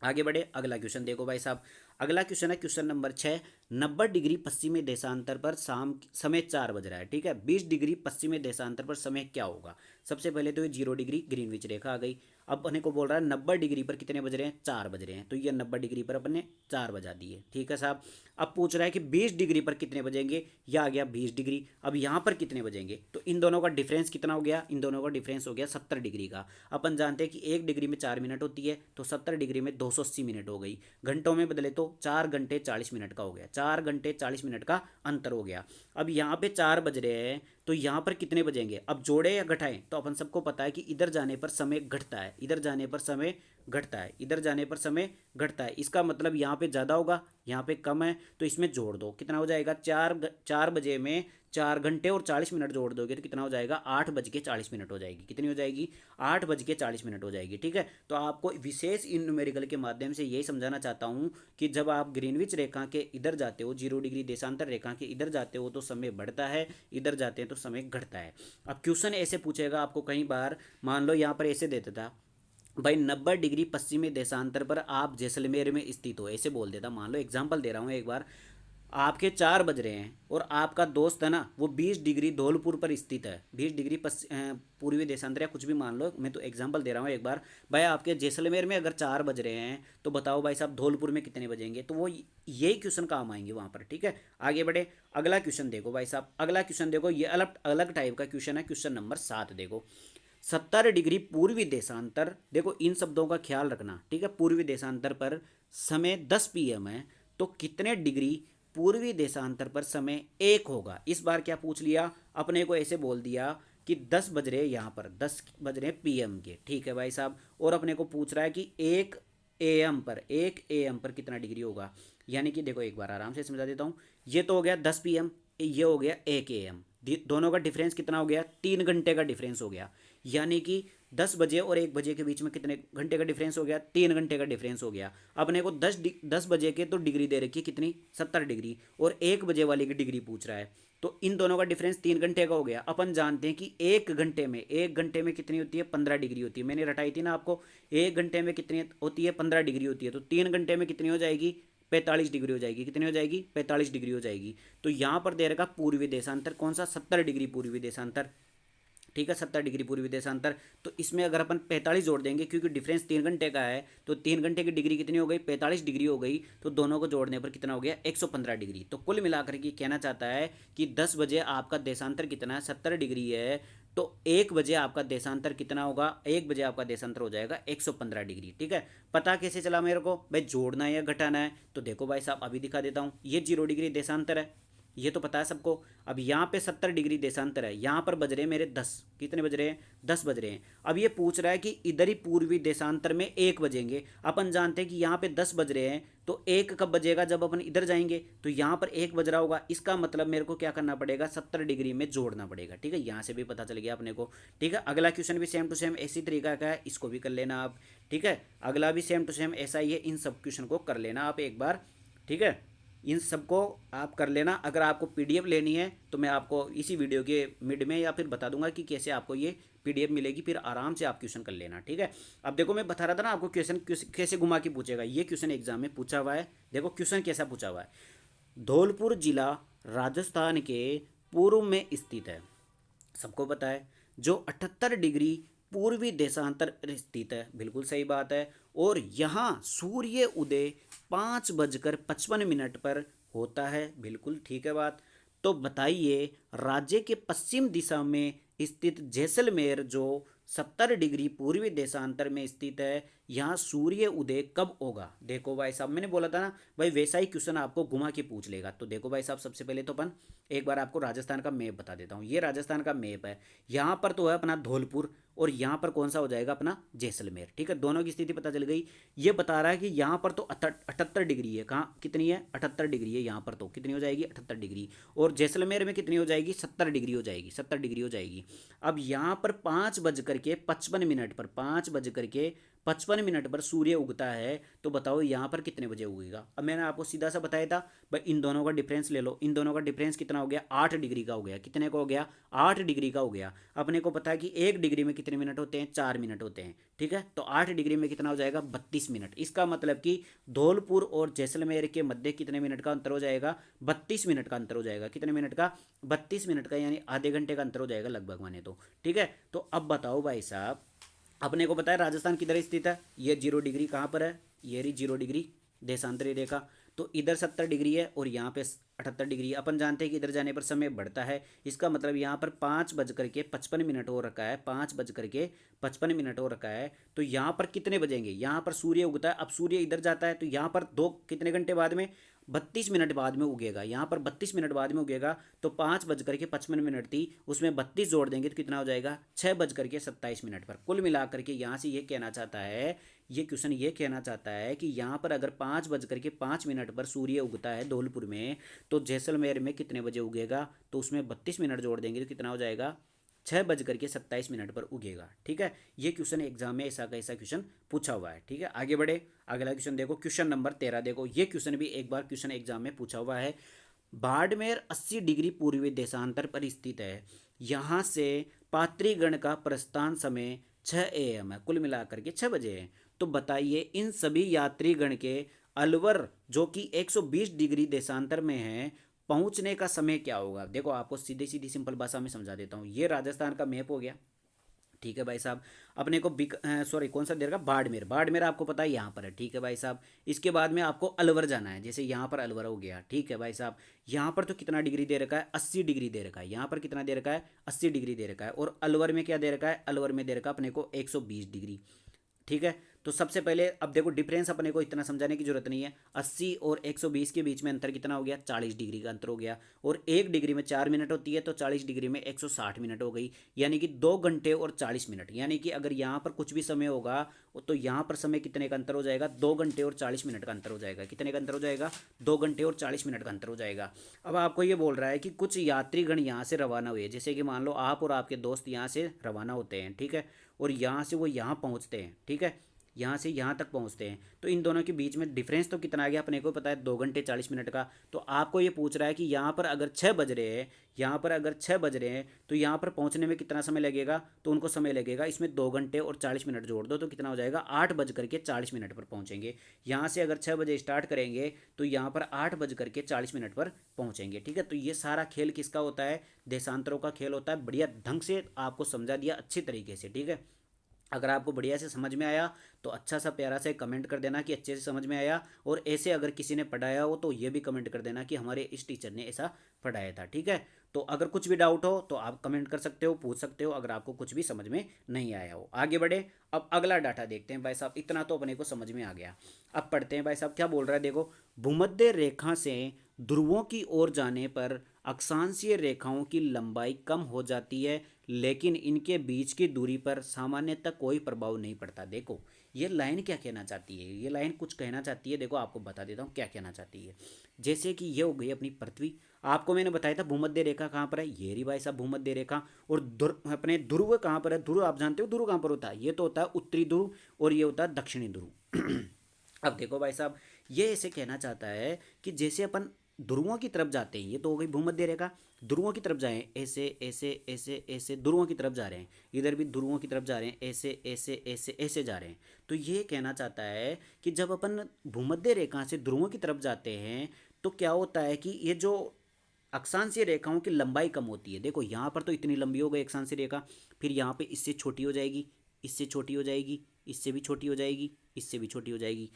आगे बढ़े, अगला क्वेश्चन देखो भाई साहब। अगला क्वेश्चन है क्वेश्चन नंबर 6। 90 डिग्री पश्चिमी देशांतर पर शाम समय 4 बज रहा है। ठीक है, 20 डिग्री पश्चिमी देशांतर पर समय क्या होगा। सबसे पहले तो ये 0 डिग्री ग्रीनविच रेखा आ गई। अब अपने को बोल रहा है 90 डिग्री पर कितने बज रहे हैं, 4 बज रहे हैं, तो ये 90 डिग्री पर अपने 4 बजा दिए। ठीक है साहब। अब पूछ रहा है कि 20 डिग्री पर कितने बजेंगे, यह आ गया 20 डिग्री। अब यहाँ पर कितने बजेंगे, तो इन दोनों का डिफरेंस कितना हो गया, इन दोनों का डिफरेंस हो गया 70 डिग्री का। अपन जानते हैं कि 1 डिग्री में 4 मिनट होती है, तो 70 डिग्री में 280 मिनट हो गई। घंटों में बदले तो 4 घंटे 40 मिनट का हो गया, 4 घंटे 40 मिनट का अंतर हो गया। अब यहाँ पे 4 बज रहे हैं तो यहाँ पर कितने बजेंगे, अब जोड़े या घटाएं, तो अपन सबको पता है कि इधर जाने पर समय घटता है, इधर जाने पर समय घटता है, इधर जाने पर समय घटता है। इसका मतलब यहाँ पे ज़्यादा होगा, यहाँ पे कम है, तो इसमें जोड़ दो, कितना हो जाएगा, 4 बजे में 4 घंटे और 40 मिनट जोड़ दोगे तो कितना हो जाएगा, 8 बज के 40 मिनट हो जाएगी। कितनी हो जाएगी, 8 बज के 40 मिनट हो जाएगी। ठीक है, तो आपको विशेष इन न्यूमेरिकल के माध्यम से यही समझाना चाहता हूँ कि जब आप ग्रीनविच रेखा के इधर जाते हो, 0 डिग्री देशांतर रेखा के इधर जाते हो तो समय बढ़ता है, इधर जाते हैं तो समय घटता है। अब क्वेश्चन ऐसे पूछेगा आपको कई बार, मान लो यहाँ पर ऐसे देता था भाई, 90 डिग्री पश्चिमी देशांतर पर आप जैसलमेर में स्थित हो, ऐसे बोल देता। मान लो एग्जाम्पल दे रहा हूँ एक बार, आपके 4 बज रहे हैं और आपका दोस्त है ना वो 20 डिग्री धौलपुर पर स्थित है, 20 डिग्री पूर्वी देशांतर या कुछ भी मान लो, मैं तो एग्जांपल दे रहा हूँ एक बार। भाई आपके जैसलमेर में अगर 4 बज रहे हैं तो बताओ भाई साहब धौलपुर में कितने बजेंगे, तो वो यही क्वेश्चन काम आएंगे वहाँ पर। ठीक है, आगे बढ़े, अगला क्वेश्चन देखो भाई साहब। अगला क्वेश्चन देखो, ये अलग अलग टाइप का क्वेश्चन है। क्वेश्चन नंबर 7 देखो। 70 डिग्री पूर्वी देशांतर, देखो इन शब्दों का ख्याल रखना। ठीक है, पूर्वी देशांतर पर समय 10 PM है, तो कितने डिग्री पूर्वी देशांतर पर समय 1 होगा। इस बार क्या पूछ लिया, अपने को ऐसे बोल दिया कि 10 बज रहे हैं, यहाँ पर 10 बज रहे हैं PM के। ठीक है भाई साहब, और अपने को पूछ रहा है कि 1 AM पर कितना डिग्री होगा। यानी कि देखो एक बार आराम से समझा देता हूँ। ये तो हो गया 10 PM, ये हो गया 1 AM, दोनों का डिफरेंस कितना हो गया, 3 घंटे का डिफरेंस हो गया। यानी कि 10 बजे और 1 बजे के बीच में कितने घंटे का डिफरेंस हो गया, 3 घंटे का डिफरेंस हो गया। अपने को 10 बजे के तो डिग्री दे रखी है कितनी, 70 डिग्री, और 1 बजे वाली की डिग्री पूछ रहा है, तो इन दोनों का डिफरेंस 3 घंटे का हो गया। अपन जानते हैं कि 1 घंटे में कितनी होती है, 15 डिग्री होती है। मैंने रटाई थी ना आपको, 1 घंटे में कितनी होती है, 15 डिग्री होती है, तो 3 घंटे में कितनी हो जाएगी, 45 डिग्री हो जाएगी। कितनी हो जाएगी, 45 डिग्री हो जाएगी। तो यहाँ पर दे रखा पूर्वी देशांतर कौन सा, 70 डिग्री पूर्वी देशांतर। ठीक है, 70 डिग्री पूर्वी देशांतर। तो इसमें अगर अपन 45 जोड़ देंगे, क्योंकि डिफरेंस 3 घंटे का है, तो 3 घंटे की डिग्री कितनी हो गई, 45 डिग्री हो गई। तो दोनों को जोड़ने पर कितना हो गया, 115 डिग्री। तो कुल मिलाकर के कहना चाहता है कि 10 बजे आपका देशांतर कितना है, 70 डिग्री है, तो 1 बजे आपका देशांतर कितना होगा, 1 बजे आपका देशांतर हो जाएगा 115 डिग्री। ठीक है, पता कैसे चला मेरे को, भाई जोड़ना है या घटाना है, तो देखो भाई साहब अभी दिखा देता हूँ। ये 0 डिग्री देशांतर है, ये तो पता है सबको। अब यहाँ पे 70 डिग्री देशांतर है, यहाँ पर बज रहे हैं मेरे 10, कितने बज रहे हैं, 10 बज रहे हैं। अब ये पूछ रहा है कि इधर ही पूर्वी देशांतर में 1 बजेंगे। अपन जानते हैं कि यहाँ पे 10 बज रहे हैं, तो 1 कब बजेगा, जब अपन इधर जाएंगे, तो यहाँ पर 1 बज रहा होगा। इसका मतलब मेरे को क्या करना पड़ेगा, 70 डिग्री में जोड़ना पड़ेगा। ठीक है, यहाँ से भी पता चल गया अपने को। ठीक है, अगला क्वेश्चन भी सेम टू सेम इसी तरीका का है, इसको भी कर लेना आप। ठीक है, अगला भी सेम टू सेम ऐसा ही है, इन सब क्वेश्चन को कर लेना आप एक बार। ठीक है, इन सबको आप कर लेना। अगर आपको पीडीएफ लेनी है तो मैं आपको इसी वीडियो के मिड में या फिर बता दूंगा कि कैसे आपको ये पीडीएफ मिलेगी, फिर आराम से आप क्वेश्चन कर लेना। ठीक है, अब देखो मैं बता रहा था ना आपको क्वेश्चन कैसे घुमा के पूछेगा। ये क्वेश्चन एग्जाम में पूछा हुआ है, देखो क्वेश्चन कैसा पूछा हुआ है। धौलपुर जिला राजस्थान के पूर्व में स्थित है, सबको पता है, जो 78 डिग्री पूर्वी देशांतर स्थित है, बिल्कुल सही बात है। और यहाँ सूर्य उदय 5:55 पर होता है, बिल्कुल ठीक है बात। तो बताइए राज्य के पश्चिम दिशा में स्थित जैसलमेर जो 70 डिग्री पूर्वी देशांतर में स्थित है, यहाँ सूर्य उदय कब होगा? देखो भाई साहब, मैंने बोला था ना भाई वैसा ही क्वेश्चन आपको घुमा के पूछ लेगा। तो देखो भाई साहब, सबसे पहले तो अपन एक बार आपको राजस्थान का मैप बता देता हूँ। ये राजस्थान का मैप है। यहाँ पर तो है अपना धौलपुर, और यहाँ पर कौन सा हो जाएगा अपना जैसलमेर। ठीक है, दोनों की स्थिति पता चल गई। ये बता रहा है कि यहाँ पर तो 78 डिग्री है। कहाँ कितनी है? 78 डिग्री है। यहाँ पर तो कितनी हो जाएगी? 78 डिग्री। और जैसलमेर में कितनी हो जाएगी? 70 डिग्री हो जाएगी। 70 डिग्री हो जाएगी। अब यहाँ पर 5:55 पर 5:55 पर सूर्य उगता है। तो बताओ यहाँ पर कितने बजे उगेगा? अब मैंने आपको सीधा सा बताया था भाई, इन दोनों का डिफरेंस ले लो। इन दोनों का डिफरेंस कितना हो गया? 8 डिग्री का हो गया। कितने का हो गया? 8 डिग्री का हो गया। अपने को पता है कि 1 डिग्री में कितने मिनट होते हैं? 4 मिनट होते हैं। ठीक है, तो 8 डिग्री में कितना हो जाएगा? 32 मिनट। इसका मतलब कि धौलपुर और जैसलमेर के मध्य कितने मिनट का अंतर हो जाएगा? 32 मिनट का अंतर हो जाएगा। कितने मिनट का? 32 मिनट का, यानी आधे घंटे का अंतर हो जाएगा लगभग माने तो। ठीक है, तो अब बताओ भाई साहब, अपने को पता है राजस्थान किधर स्थित है? ये 0 डिग्री कहाँ पर है? ये रही 0 डिग्री देशांतरी रेखा। तो इधर 70 डिग्री है और यहाँ पे 78 डिग्री। अपन जानते हैं कि इधर जाने पर समय बढ़ता है। इसका मतलब यहाँ पर 5:55 हो रखा है। 5:55 हो रखा है। तो यहाँ पर कितने बजेंगे? यहाँ पर सूर्य उगता है। अब सूर्य इधर जाता है तो यहाँ पर दो कितने घंटे बाद में? 32 मिनट बाद में उगेगा। यहाँ पर 32 मिनट बाद में उगेगा। तो 5:55 थी, उसमें 32 जोड़ देंगे तो कितना हो जाएगा? 6:27 पर। कुल मिलाकर के यहाँ से ये कहना चाहता है, ये क्वेश्चन ये कहना चाहता है कि यहाँ पर अगर 5:05 पर सूर्य उगता है धौलपुर में, तो जैसलमेर में कितने बजे उगेगा? तो उसमें 32 मिनट जोड़ देंगे तो कितना हो जाएगा? 6:27 पर उगेगा। ठीक है, ये क्वेश्चन एग्जाम में ऐसा का ऐसा क्वेश्चन पूछा हुआ है। ठीक है, आगे बढ़े। अगला क्वेश्चन देखो, क्वेश्चन नंबर 13 देखो। ये क्वेश्चन भी एक बार क्वेश्चन एग्जाम में पूछा हुआ है। बाड़मेर 80 डिग्री पूर्वी देशांतर पर स्थित है। यहाँ से पात्रीगण का प्रस्थान समय 6 AM है। कुल मिलाकर के 6 बजे है। तो बताइए इन सभी यात्रीगण के अलवर जो कि 120 डिग्री देशांतर में है, पहुंचने का समय क्या होगा? देखो आपको सीधी सीधी सिंपल भाषा में समझा देता हूँ। ये राजस्थान का मैप हो गया। ठीक है भाई साहब, अपने को सॉरी कौन सा दे रखा? बाड़मेर। बाड़मेर आपको पता है यहाँ पर है। ठीक है भाई साहब, इसके बाद में आपको अलवर जाना है। जैसे यहाँ पर अलवर हो गया। ठीक है भाई साहब, यहाँ पर तो कितना डिग्री दे रखा है? 80 डिग्री दे रखा है। यहाँ पर कितना दे रखा है? 80 डिग्री दे रखा है। और अलवर में क्या दे रखा है? अलवर में दे रखा है अपने को 120 डिग्री। ठीक है, तो सबसे पहले अब देखो डिफरेंस अपने को इतना समझाने की जरूरत नहीं है। 80 और 120 के बीच में अंतर कितना हो गया? 40 डिग्री का अंतर हो गया। और 1 डिग्री में 4 मिनट होती है, तो 40 डिग्री में 160 मिनट हो गई, यानी कि 2 घंटे और 40 मिनट। यानी कि अगर यहाँ पर कुछ भी समय होगा तो यहाँ पर समय कितने का अंतर हो जाएगा? 2 घंटे और 40 मिनट का अंतर हो जाएगा। कितने का अंतर हो जाएगा? 2 घंटे और 40 मिनट का अंतर हो जाएगा। अब आपको ये बोल रहा है कि कुछ यात्रीगण यहाँ से रवाना हुए, जैसे कि मान लो आप और आपके दोस्त यहाँ से रवाना होते हैं। ठीक है, और यहाँ से वो यहाँ पहुँचते हैं। ठीक है, यहाँ से यहाँ तक पहुँचते हैं। तो इन दोनों के बीच में डिफरेंस तो कितना आ गया? अपने को पता है 2 घंटे 40 मिनट का। तो आपको ये पूछ रहा है कि यहाँ पर अगर 6 बज रहे हैं, यहाँ पर अगर 6 बज रहे हैं तो यहाँ पर पहुँचने में कितना समय लगेगा? तो उनको समय लगेगा, इसमें 2 घंटे और 40 मिनट जोड़ दो तो कितना हो जाएगा? 8:40 पर पहुँचेंगे। यहाँ से अगर 6 बजे स्टार्ट करेंगे तो यहाँ पर 8:40 पर पहुँचेंगे। ठीक है, तो ये सारा खेल किसका होता है? देशांतरों का खेल होता है। बढ़िया ढंग से आपको समझा दिया अच्छी तरीके से। ठीक है, अगर आपको बढ़िया से समझ में आया तो अच्छा सा प्यारा सा कमेंट कर देना कि अच्छे से समझ में आया। और ऐसे अगर किसी ने पढ़ाया हो तो ये भी कमेंट कर देना कि हमारे इस टीचर ने ऐसा पढ़ाया था। ठीक है, तो अगर कुछ भी डाउट हो तो आप कमेंट कर सकते हो, पूछ सकते हो, अगर आपको कुछ भी समझ में नहीं आया हो। आगे बढ़े, अब अगला डाटा देखते हैं भाई साहब। इतना तो अपने को समझ में आ गया। अब पढ़ते हैं भाई साहब क्या बोल रहा है। देखो, भूमध्य रेखा से ध्रुवों की ओर जाने पर अक्षांशीय रेखाओं की लंबाई कम हो जाती है, लेकिन इनके बीच की दूरी पर सामान्यतः कोई प्रभाव नहीं पड़ता। देखो ये लाइन क्या कहना चाहती है? ये लाइन कुछ कहना चाहती है। देखो आपको बता देता हूँ क्या कहना चाहती है। जैसे कि ये हो गई अपनी पृथ्वी। आपको मैंने बताया था भूमध्य रेखा कहाँ पर है? ये रही भाई साहब भूमध्य रेखा। और अपने ध्रुव कहाँ पर है? ध्रुव आप जानते हो ध्रुव कहाँ पर होता है? ये तो होता है उत्तरी ध्रुव और ये होता है दक्षिणी ध्रुव। अब देखो भाई साहब, ये ऐसे कहना चाहता है कि जैसे अपन ध्रुवों की तरफ जाते हैं, ये तो हो गई भूमध्य रेखा, ध्रुवों की तरफ जाएं, ऐसे ऐसे ऐसे ऐसे ध्रुवों की तरफ जा रहे हैं, इधर भी ध्रुवों की तरफ जा रहे हैं, ऐसे ऐसे ऐसे ऐसे जा रहे हैं। तो ये कहना चाहता है कि जब अपन भूमध्य रेखा से ध्रुवों की तरफ जाते हैं तो क्या होता है कि ये जो अक्षांशीय रेखाओं की लंबाई कम होती है। देखो यहाँ पर तो इतनी लंबी हो गई अक्षांशीय रेखा, फिर यहाँ पे इससे छोटी हो जाएगी, इससे छोटी हो जाएगी, इससे भी छोटी हो जाएगी, इससे भी छोटी हो जाएगी।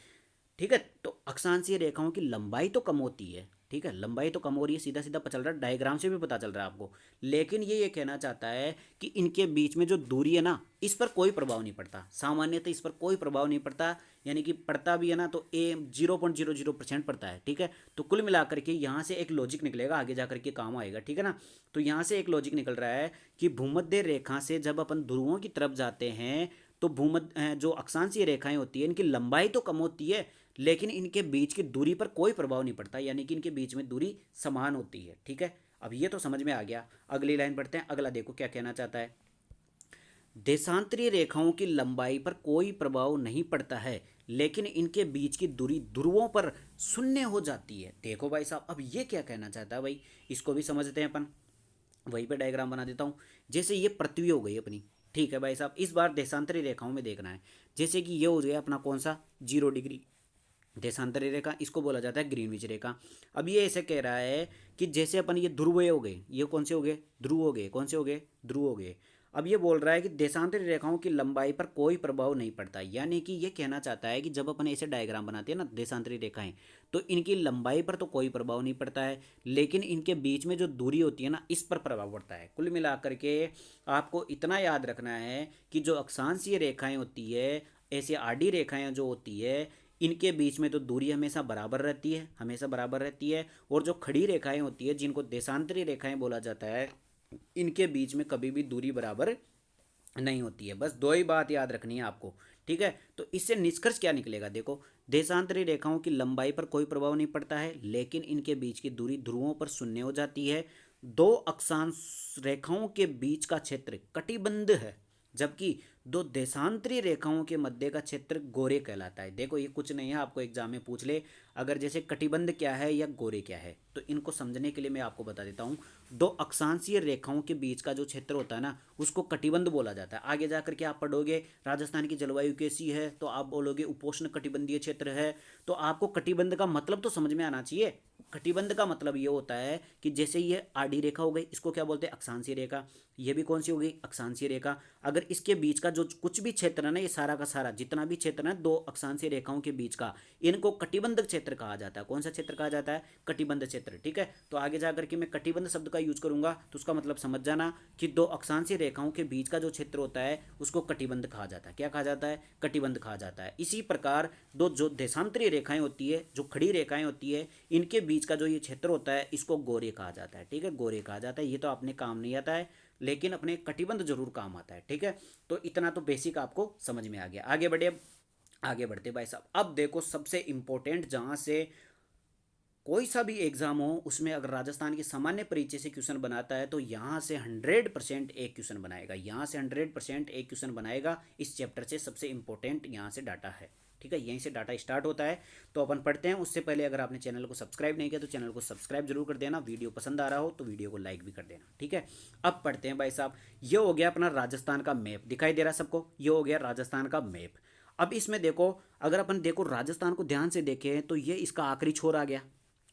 ठीक है, तो अक्षांशीय रेखाओं की लंबाई तो कम होती है। ठीक है, लंबाई तो कम हो रही है, सीधा सीधा पता चल रहा है, डायग्राम से भी पता चल रहा है आपको। लेकिन ये कहना चाहता है कि इनके बीच में जो दूरी है ना, इस पर कोई प्रभाव नहीं पड़ता, सामान्यतः इस पर कोई प्रभाव नहीं पड़ता, यानी कि पड़ता भी है ना तो 0.00% पड़ता है। ठीक है, तो कुल मिलाकर के यहाँ से एक लॉजिक निकलेगा, आगे जाकर के काम आएगा। ठीक है ना, तो यहाँ से एक लॉजिक निकल रहा है कि भूमध्य रेखा से जब अपन ध्रुवों की तरफ जाते हैं तो भूमध्य जो अक्षांशीय रेखाएं होती है इनकी लंबाई तो कम होती है, लेकिन इनके बीच की दूरी पर कोई प्रभाव नहीं पड़ता, यानी कि इनके बीच में दूरी समान होती है। ठीक है, अब ये तो समझ में आ गया। अगली लाइन पढ़ते हैं, अगला देखो क्या कहना चाहता है। देशांतरीय रेखाओं की लंबाई पर कोई प्रभाव नहीं पड़ता है, लेकिन इनके बीच की दूरी ध्रुवों पर शून्य हो जाती है। देखो भाई साहब, अब ये क्या कहना चाहता है भाई, इसको भी समझते हैं अपन। वहीं पे डायग्राम बना देता हूँ। जैसे ये पृथ्वी हो गई अपनी, ठीक है भाई साहब, इस बार देशांतरी रेखाओं में देखना है। जैसे कि ये हो गया अपना कौन सा 0 डिग्री देशांतरी रेखा, इसको बोला जाता है ग्रीनविच रेखा। अब ये ऐसे कह रहा है कि जैसे अपन ये ध्रुव हो गए, ये कौन से हो गए, ध्रुव हो गए, कौन से हो गए, ध्रुव हो गए। अब ये बोल रहा है कि देशांतरी रेखाओं की लंबाई पर कोई प्रभाव नहीं पड़ता, यानी कि ये कहना चाहता है कि जब अपन ऐसे डायग्राम बनाते हैं ना देशांतरी रेखाएं, तो इनकी लंबाई पर तो कोई प्रभाव नहीं पड़ता है, लेकिन इनके बीच में जो दूरी होती है ना, इस पर प्रभाव पड़ता है। कुल मिलाकर के आपको इतना याद रखना है कि जो अक्षांशीय रेखाएं होती है, ऐसी आडी रेखाएं जो होती है, इनके बीच में तो दूरी हमेशा बराबर रहती है, हमेशा बराबर रहती है। और जो खड़ी रेखाएं होती है जिनको देशांतरी रेखाएं बोला जाता है, इनके बीच में कभी भी दूरी बराबर नहीं होती है। बस दो ही बात याद रखनी है आपको। ठीक है, तो इससे निष्कर्ष क्या निकलेगा, देखो, देशांतरी रेखाओं की लंबाई पर कोई प्रभाव नहीं पड़ता है, लेकिन इनके बीच की दूरी ध्रुवों पर शून्य हो जाती है। दो अक्षांश रेखाओं के बीच का क्षेत्र कटिबंध है, जबकि दो देशांतरी रेखाओं के मध्य का क्षेत्र गोरे कहलाता है। देखो, ये कुछ नहीं है, आपको एग्जाम में पूछ ले अगर जैसे कटिबंध क्या है या गोरे क्या है, तो इनको समझने के लिए मैं आपको बता देता हूँ। दो अक्षांशीय रेखाओं के बीच का जो क्षेत्र होता है ना, उसको कटिबंध बोला जाता है। आगे जाकर के आप पढ़ोगे राजस्थान की जलवायु कैसी है, तो आप बोलोगे उपोष्ण कटिबंधीय क्षेत्र है। तो आपको कटिबंध का मतलब तो समझ में आना चाहिए। कटिबंध का मतलब ये होता है कि जैसे ये आडी रेखा हो गई, इसको क्या बोलते हैं, अक्षांशीय रेखा। ये भी कौन सी हो गई, अक्षांशीय रेखा। अगर इसके बीच का जो कुछ भी क्षेत्र है ना, ये सारा का सारा जितना भी क्षेत्र है दो अक्षांशीय रेखाओं के बीच का, इनको कटिबंध क्षेत्र कहा जाता है। कौन सा क्षेत्र कहा जाता है, कटिबंध क्षेत्र। ठीक है, तो आगे जाकर के मैं कटिबंध शब्द का यूज करूंगा, तो उसका मतलब समझ जाना कि दो अक्षांशीय रेखाओं के बीच का जो क्षेत्र होता है उसको कटिबंध कहा जाता है। क्या कहा जाता है, कटिबंध कहा जाता है। इसी प्रकार दो जो देशांतरीय रेखाएं होती है, जो खड़ी रेखाएं होती है, इनके बीच का जो ये क्षेत्र होता है इसको गोरे कहा जाता है। ठीक है, गोरे कहा जाता है। ये तो अपने काम नहीं आता है, लेकिन अपने कटिबंध जरूर काम आता है। ठीक है, तो इतना तो बेसिक आपको समझ में आ गया। आगे बढ़े, आगे बढ़ते भाई साहब। अब देखो सबसे इंपॉर्टेंट, जहां से कोई सा भी एग्जाम हो उसमें अगर राजस्थान के सामान्य परिचय से क्वेश्चन बनाता है तो यहाँ से 100% एक क्वेश्चन बनाएगा, यहाँ से 100% एक क्वेश्चन बनाएगा। इस चैप्टर से सबसे इंपॉर्टेंट यहाँ से डाटा है। ठीक है, यहीं से डाटा स्टार्ट होता है। तो अपन पढ़ते हैं। उससे पहले अगर आपने चैनल को सब्सक्राइब नहीं किया तो चैनल को सब्सक्राइब जरूर कर देना, वीडियो पसंद आ रहा हो तो वीडियो को लाइक भी कर देना। ठीक है, अब पढ़ते हैं भाई साहब। ये हो गया अपना राजस्थान का मैप, दिखाई दे रहा है सबको, ये हो गया राजस्थान का मैप। अब इसमें देखो, अगर अपन देखो राजस्थान को ध्यान से देखें तो ये इसका आखिरी छोर आ गया।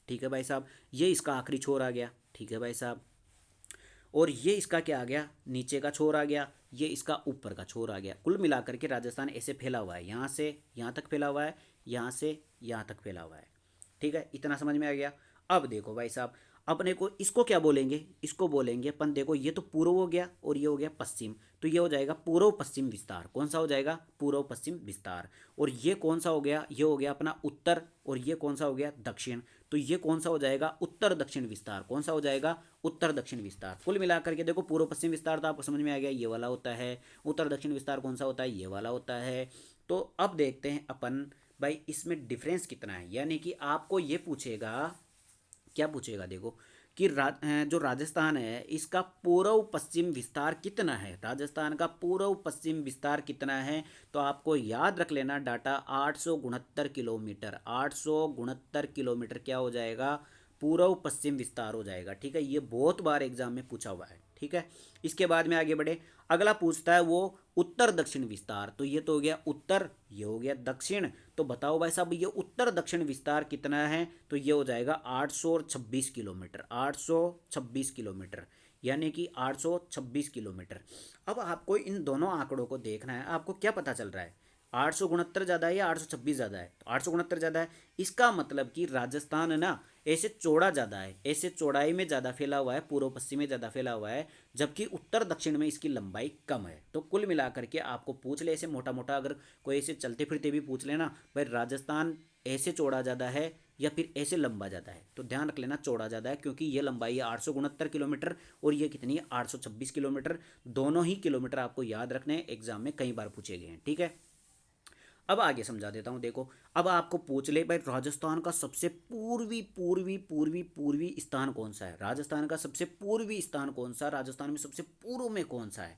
ठीक है भाई साहब, ये इसका आखिरी छोर आ गया। ठीक है भाई साहब, और ये इसका क्या आ गया, नीचे का छोर आ गया, ये इसका ऊपर का छोर आ गया। कुल मिलाकर के राजस्थान ऐसे फैला हुआ है, यहाँ से यहाँ तक फैला हुआ है, यहाँ से यहाँ तक फैला हुआ है। ठीक है, इतना समझ में आ गया। अब देखो भाई साहब, अपने को इसको क्या बोलेंगे, इसको बोलेंगे अपन, देखो ये तो पूर्व हो गया और ये हो गया पश्चिम, तो ये हो जाएगा पूर्व पश्चिम विस्तार। कौन सा हो जाएगा, पूर्व पश्चिम विस्तार। और ये कौन सा हो गया, ये हो गया अपना उत्तर, और ये कौन सा हो गया, दक्षिण। तो ये कौन सा हो जाएगा, उत्तर दक्षिण विस्तार। कौन सा हो जाएगा, उत्तर दक्षिण विस्तार। कुल मिलाकर के देखो, पूर्व पश्चिम विस्तार तो आपको समझ में आ गया, ये वाला होता है। उत्तर दक्षिण विस्तार कौन सा होता है, ये वाला होता है। तो अब देखते हैं अपन भाई इसमें डिफरेंस कितना है, यानी कि आपको ये पूछेगा, क्या पूछेगा, देखो कि जो राजस्थान है इसका पूर्व पश्चिम विस्तार कितना है, राजस्थान का पूर्व पश्चिम विस्तार कितना है। तो आपको याद रख लेना डाटा, 869 किलोमीटर, 869 किलोमीटर क्या हो जाएगा, पूर्व पश्चिम विस्तार हो जाएगा। ठीक है, ये बहुत बार एग्जाम में पूछा हुआ है। ठीक है, इसके बाद में आगे बढ़े, अगला पूछता है वो उत्तर दक्षिण विस्तार। तो ये तो हो गया उत्तर, ये हो गया दक्षिण। तो बताओ भाई साहब ये उत्तर दक्षिण विस्तार कितना है, तो ये हो जाएगा 826 किलोमीटर, 826 किलोमीटर, यानी कि 826 किलोमीटर। अब आपको इन दोनों आंकड़ों को देखना है, आपको क्या पता चल रहा है, 869 ज़्यादा है या 826 ज़्यादा है, तो 869 ज़्यादा है। इसका मतलब कि राजस्थान ना ऐसे चौड़ा ज़्यादा है, ऐसे चौड़ाई में ज़्यादा फैला हुआ है, पूर्व पश्चिम में ज़्यादा फैला हुआ है, जबकि उत्तर दक्षिण में इसकी लंबाई कम है। तो कुल मिलाकर के आपको पूछ ले ऐसे मोटा मोटा, अगर कोई ऐसे चलते फिरते भी पूछ लेना भाई राजस्थान ऐसे चौड़ा ज़्यादा है या फिर ऐसे लंबा ज़्यादा है, तो ध्यान रख लेना चौड़ा ज़्यादा है, क्योंकि ये लंबाई है 869 किलोमीटर और ये कितनी है 826 किलोमीटर। दोनों ही किलोमीटर आपको याद रखने हैं, एग्जाम में कई बार पूछे गए हैं। ठीक है, अब आगे समझा देता हूँ। देखो, अब आपको पूछ ले भाई राजस्थान का सबसे पूर्वी पूर्वी पूर्वी पूर्वी स्थान कौन सा है, राजस्थान का सबसे पूर्वी स्थान कौन सा, राजस्थान में सबसे पूर्व में कौन सा है।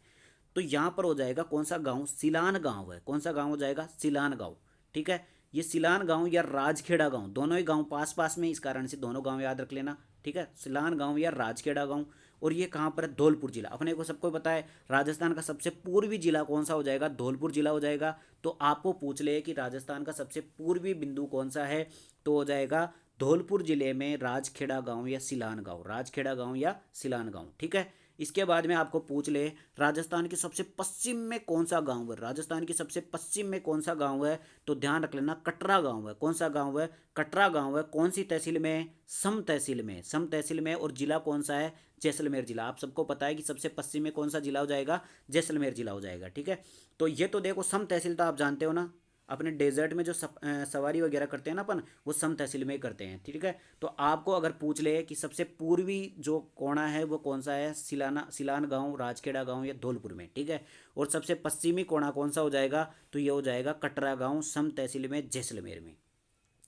तो यहाँ पर हो जाएगा कौन सा गांव, सिलान गांव है। कौन सा गांव हो जाएगा, सिलान गांव। ठीक है, ये सिलान गांव या राजखेड़ा गांव, दोनों ही गांव पास पास में, इस कारण से दोनों गांव याद रख लेना। ठीक है, सिलान गांव या राजखेड़ा गांव। और ये कहाँ पर है, धौलपुर जिला। अपने को सबको पता है राजस्थान का सबसे पूर्वी जिला कौन सा हो जाएगा, धौलपुर जिला हो जाएगा। तो आपको पूछ ले कि राजस्थान का सबसे पूर्वी बिंदु कौन सा है, तो हो जाएगा धौलपुर जिले में राजखेड़ा गांव या सिलान गांव, राजखेड़ा गांव या सिलान गांव। ठीक है, इसके बाद में आपको पूछ ले राजस्थान के सबसे पश्चिम में कौन सा गांव है, राजस्थान के सबसे पश्चिम में कौन सा गांव है, तो ध्यान रख लेना कटरा गांव है। कौन सा गांव है, कटरा गांव है। कौन सी तहसील में, सम तहसील में, सम तहसील में। और जिला कौन सा है, जैसलमेर जिला। आप सबको पता है कि सबसे पश्चिम में कौन सा जिला हो जाएगा, जैसलमेर जिला हो जाएगा। ठीक है, तो ये तो देखो सम तहसील तो आप जानते हो ना, अपने डेजर्ट में जो सवारी वगैरह करते हैं ना अपन, वो सम तहसील में ही करते हैं। ठीक है, तो आपको अगर पूछ ले कि सबसे पूर्वी जो कोना है वो कौन सा है, सिलान गांव, राजखेड़ा गांव या धौलपुर में। ठीक है, और सबसे पश्चिमी कोना कौन सा हो जाएगा, तो ये हो जाएगा कटरा गांव, सम तहसील में, जैसलमेर में।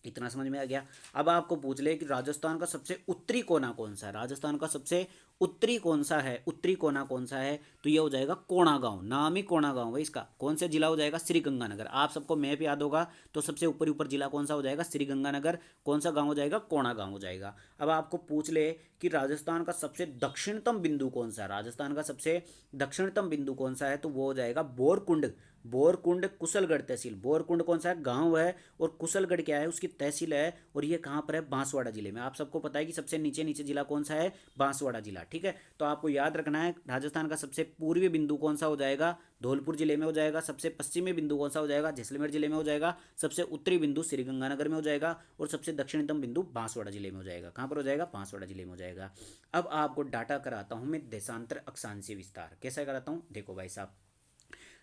इतना समझ में आ गया। अब आपको पूछ ले कि राजस्थान का सबसे उत्तरी कोना कौन सा है, राजस्थान का सबसे उत्तरी कौन सा है, उत्तरी कोना कौन सा है, तो ये हो जाएगा कोणा गांव। नाम ही कोणा गांव है इसका। कौन सा जिला हो जाएगा, श्रीगंगानगर। आप सबको मैप याद होगा, तो सबसे ऊपर ऊपर जिला कौन सा हो जाएगा, श्रीगंगानगर। कौन सा गांव हो जाएगा, कोणा गांव हो जाएगा। अब आपको पूछ ले कि राजस्थान का सबसे दक्षिणतम बिंदु कौन सा है, राजस्थान का सबसे दक्षिणतम बिंदु कौन सा है, तो वो हो जाएगा बोरकुंड। बोरकुंड कुशलगढ़ तहसील। बोरकुंड कौन सा है, गांव है, और कुशलगढ़ क्या है, उसकी तहसील है। और ये कहाँ पर है, बांसवाड़ा जिले में। आप सबको पता है कि सबसे नीचे नीचे जिला कौन सा है, बांसवाड़ा जिला। ठीक है, तो आपको याद रखना है राजस्थान का सबसे पूर्वी बिंदु कौन सा हो जाएगा, धौलपुर जिले में हो जाएगा। सबसे पश्चिमी बिंदु कौन सा हो जाएगा, जैसलमेर जिले में हो जाएगा। सबसे उत्तरी बिंदु श्रीगंगानगर में हो जाएगा। और सबसे दक्षिणतम बिंदु बांसवाड़ा जिले में हो जाएगा। कहाँ पर हो जाएगा, बांसवाड़ा जिले में हो जाएगा। अब आपको डाटा कराता हूँ मैं देशांतर अक्षांशीय विस्तार। कैसा कराता हूँ, देखो भाई साहब,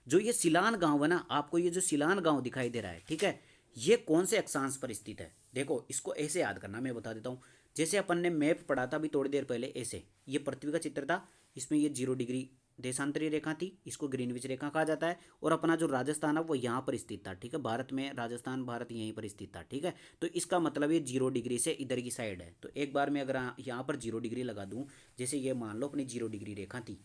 जो ये सिलान गांव है ना, आपको ये जो सिलान गांव दिखाई दे रहा है, ठीक है, ये कौन से अक्षांश पर स्थित है। देखो, इसको ऐसे याद करना, मैं बता देता हूँ। जैसे अपन ने मैप पढ़ा था अभी थोड़ी देर पहले, ऐसे ये पृथ्वी का चित्र था, इसमें ये 0 डिग्री देशांतरीय रेखा थी, इसको ग्रीनविच रेखा कहा जाता है। और अपना जो राजस्थान है वो यहाँ पर स्थित था। ठीक है, भारत में राजस्थान, भारत यहीं पर स्थित था। ठीक है, तो इसका मतलब ये 0 डिग्री से इधर की साइड है। तो एक बार मैं अगर यहाँ पर 0 डिग्री लगा दूँ, जैसे ये मान लो अपनी 0 डिग्री रेखा थी,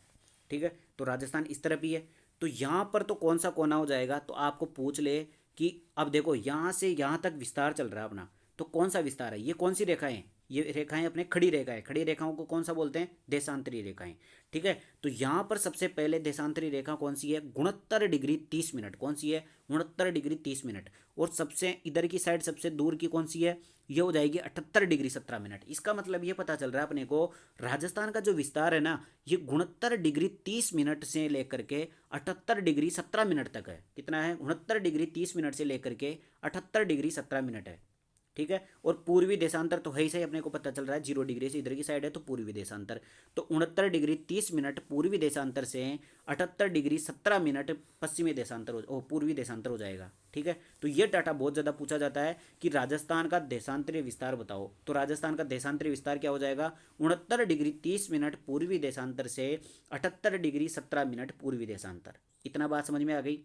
ठीक है, तो राजस्थान इस तरफ ही है। तो यहाँ पर तो कौन सा कोना हो जाएगा, तो आपको पूछ ले कि अब देखो यहाँ से यहाँ तक विस्तार चल रहा है अपना, तो कौन सा विस्तार है, ये कौन सी रेखाएं, ये रेखाएं अपने खड़ी रेखाएं। खड़ी रेखाओं को कौन सा बोलते हैं, देशांतरी रेखाएं। ठीक है, तो यहाँ पर सबसे पहले देशांतरी रेखा कौन सी है, 69 डिग्री 30 मिनट। कौन सी है, 69 डिग्री 30 मिनट। और सबसे इधर की साइड सबसे दूर की कौन सी है, ये हो जाएगी 78 डिग्री 17 मिनट। इसका मतलब ये पता चल रहा है अपने को, राजस्थान का जो विस्तार है ना, ये 69 डिग्री 30 मिनट से लेकर के 78 डिग्री 17 मिनट तक है। कितना है, 69 डिग्री 30 मिनट से लेकर के 78 डिग्री 17 मिनट है। ठीक है, और पूर्वी देशांतर तो है ही सही, अपने को पता चल रहा है 0 डिग्री से इधर की साइड है, तो पूर्वी देशांतर। तो 69 डिग्री 30 मिनट पूर्वी देशांतर से 78 डिग्री 17 मिनट पश्चिमी देशांतर हो, पूर्वी देशांतर हो जाएगा। ठीक है, तो ये डाटा बहुत ज़्यादा पूछा जाता है कि राजस्थान का देशांतरीय विस्तार बताओ। तो राजस्थान का देशांतरीय विस्तार क्या हो जाएगा, 69 डिग्री 30 मिनट पूर्वी देशांतर से 78 डिग्री 17 मिनट पूर्वी देशांतर। इतना बात समझ में आ गई।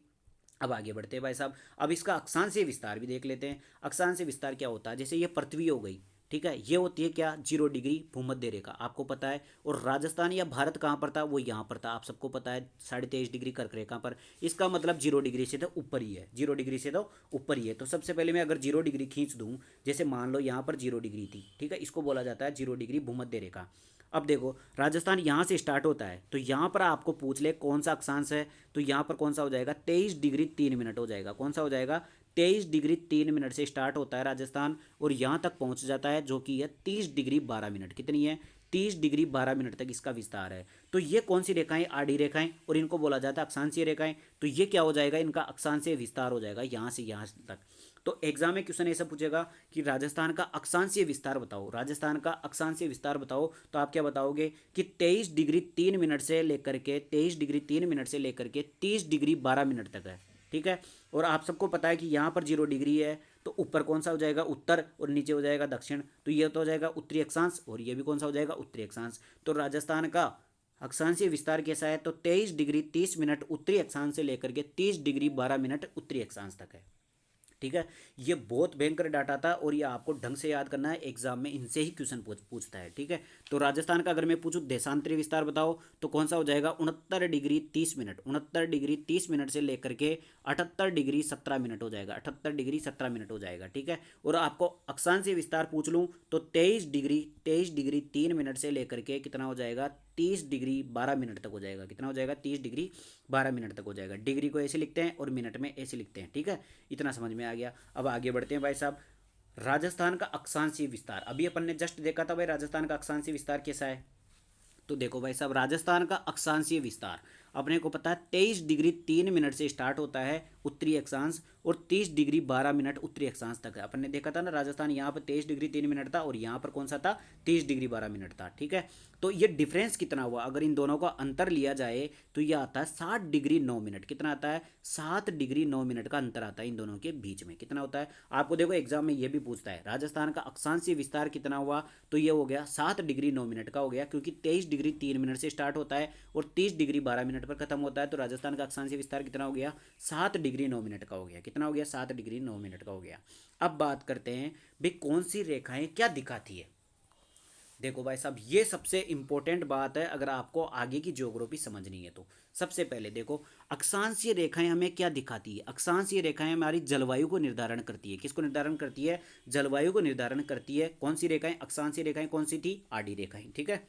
अब आगे बढ़ते हैं भाई साहब, अब इसका अक्षांशीय विस्तार भी देख लेते हैं। अक्षांशीय विस्तार क्या होता है, जैसे ये पृथ्वी हो गई, ठीक है, ये होती है क्या, 0 डिग्री भूमध्य रेखा, आपको पता है। और राजस्थान या भारत कहाँ पर था, वो यहाँ पर था, आप सबको पता है, 23.5 डिग्री कर्क रेखा पर। इसका मतलब 0 डिग्री से तो ऊपर ही है, 0 डिग्री से तो ऊपर ही है। तो सबसे पहले मैं अगर 0 डिग्री खींच दूँ, जैसे मान लो यहाँ पर 0 डिग्री थी, ठीक है, इसको बोला जाता है 0 डिग्री भूमध्य रेखा। अब देखो राजस्थान यहाँ से स्टार्ट होता है, तो यहाँ पर आपको पूछ ले कौन सा अक्षांश है, तो यहाँ पर कौन सा हो जाएगा, 23 डिग्री 3 मिनट हो जाएगा। कौन सा हो जाएगा, 23 डिग्री 3 मिनट से स्टार्ट होता है राजस्थान, और यहाँ तक पहुँच जाता है, जो कि है 30 डिग्री 12 मिनट। कितनी है, 30 डिग्री 12 मिनट तक इसका विस्तार है। तो ये कौन सी रेखाएं? आडी रेखाएं, और इनको बोला जाता है अक्षांशीय रेखाएं। तो ये क्या हो जाएगा? इनका अक्षांशीय विस्तार हो जाएगा यहाँ से यहाँ तक। तो एग्जाम में क्वेश्चन ऐसा पूछेगा कि राजस्थान का अक्षांशीय विस्तार बताओ, राजस्थान का अक्षांशीय विस्तार बताओ, तो आप क्या बताओगे कि 23 डिग्री 3 मिनट से लेकर के 23 डिग्री 3 मिनट से लेकर के 30 डिग्री 12 मिनट तक है। ठीक है, और आप सबको पता है कि यहाँ पर 0 डिग्री है, तो ऊपर कौन सा हो जाएगा? उत्तर, और नीचे हो जाएगा दक्षिण। तो ये तो हो जाएगा उत्तरी अक्षांश, और ये भी कौन सा हो जाएगा? उत्तरी अक्षांश। तो राजस्थान का अक्षांशीय विस्तार कैसा है? तो 23 डिग्री 30 मिनट उत्तरी अक्षांश से लेकर के 30 डिग्री 12 मिनट उत्तरी अक्षांश तक है। ठीक है, ये बहुत भयंकर डाटा था, और ये आपको ढंग से याद करना है, एग्जाम में इनसे ही क्वेश्चन पूछता है। ठीक है, तो राजस्थान का अगर मैं पूछूं देशांतरी विस्तार बताओ, तो कौन सा हो जाएगा? 69 डिग्री 30 मिनट, 69 डिग्री 30 मिनट से लेकर के 78 डिग्री 17 मिनट हो जाएगा, 78 डिग्री 17 मिनट हो जाएगा। ठीक है, और आपको अक्षांशीय विस्तार पूछ लूँ तो 23 डिग्री 3 मिनट से लेकर के कितना हो जाएगा? 30 डिग्री 12 मिनट तक हो जाएगा। कितना हो जाएगा? 30 डिग्री 12 मिनट तक हो जाएगा। डिग्री को ऐसे लिखते हैं और मिनट में ऐसे लिखते हैं। ठीक है, इतना समझ में आ गया। अब आगे बढ़ते हैं भाई साहब। राजस्थान का अक्षांशीय विस्तार, अभी अपन ने जस्ट देखा था भाई राजस्थान का अक्षांशीय विस्तार कैसा है। तो देखो भाई साहब, राजस्थान का अक्षांशीय विस्तार अपने को पता है 23 डिग्री 3 मिनट से स्टार्ट होता है उत्तरी अक्षांश, और 30 डिग्री 12 मिनट उत्तरी अक्षांश तक है। अपन ने देखा था ना, राजस्थान यहाँ पर 23 डिग्री 3 मिनट था, और यहाँ पर कौन सा था? 30 डिग्री 12 मिनट था। ठीक है, तो ये डिफरेंस कितना हुआ? अगर इन दोनों का अंतर लिया जाए तो ये आता है 7 डिग्री 9 मिनट। कितना आता है? 7 डिग्री 9 मिनट का अंतर आता है इन दोनों के बीच में। कितना होता है? आपको देखो एग्जाम में ये भी पूछता है राजस्थान का अक्षांशीय विस्तार कितना हुआ, तो ये हो गया 7 डिग्री 9 मिनट का हो गया, क्योंकि 23 डिग्री 3 मिनट से स्टार्ट होता है और 30 डिग्री 12 मिनट पर खत्म होता है। तो राजस्थान का अक्षांशीय विस्तार कितना हो गया? 7 डिग्री 9 मिनट का हो गया। कितना हो गया? 7 डिग्री 9 मिनट का हो गया। अब बात करते हैं भाई कौन सी रेखाएं क्या दिखाती है। देखो भाई साहब, ये सबसे इंपॉर्टेंट बात है अगर आपको आगे की ज्योग्राफी समझनी है तो। सबसे पहले देखो, अक्षांशीय रेखाएं हमें क्या दिखाती है? अक्षांशीय रेखाएं हमारी जलवायु को निर्धारण करती है। किसको निर्धारण करती है? जलवायु को निर्धारण करती है। कौन सी रेखाएं? अक्षांशीय रेखाएं कौन सी थी? आडी रेखाएं। ठीक है,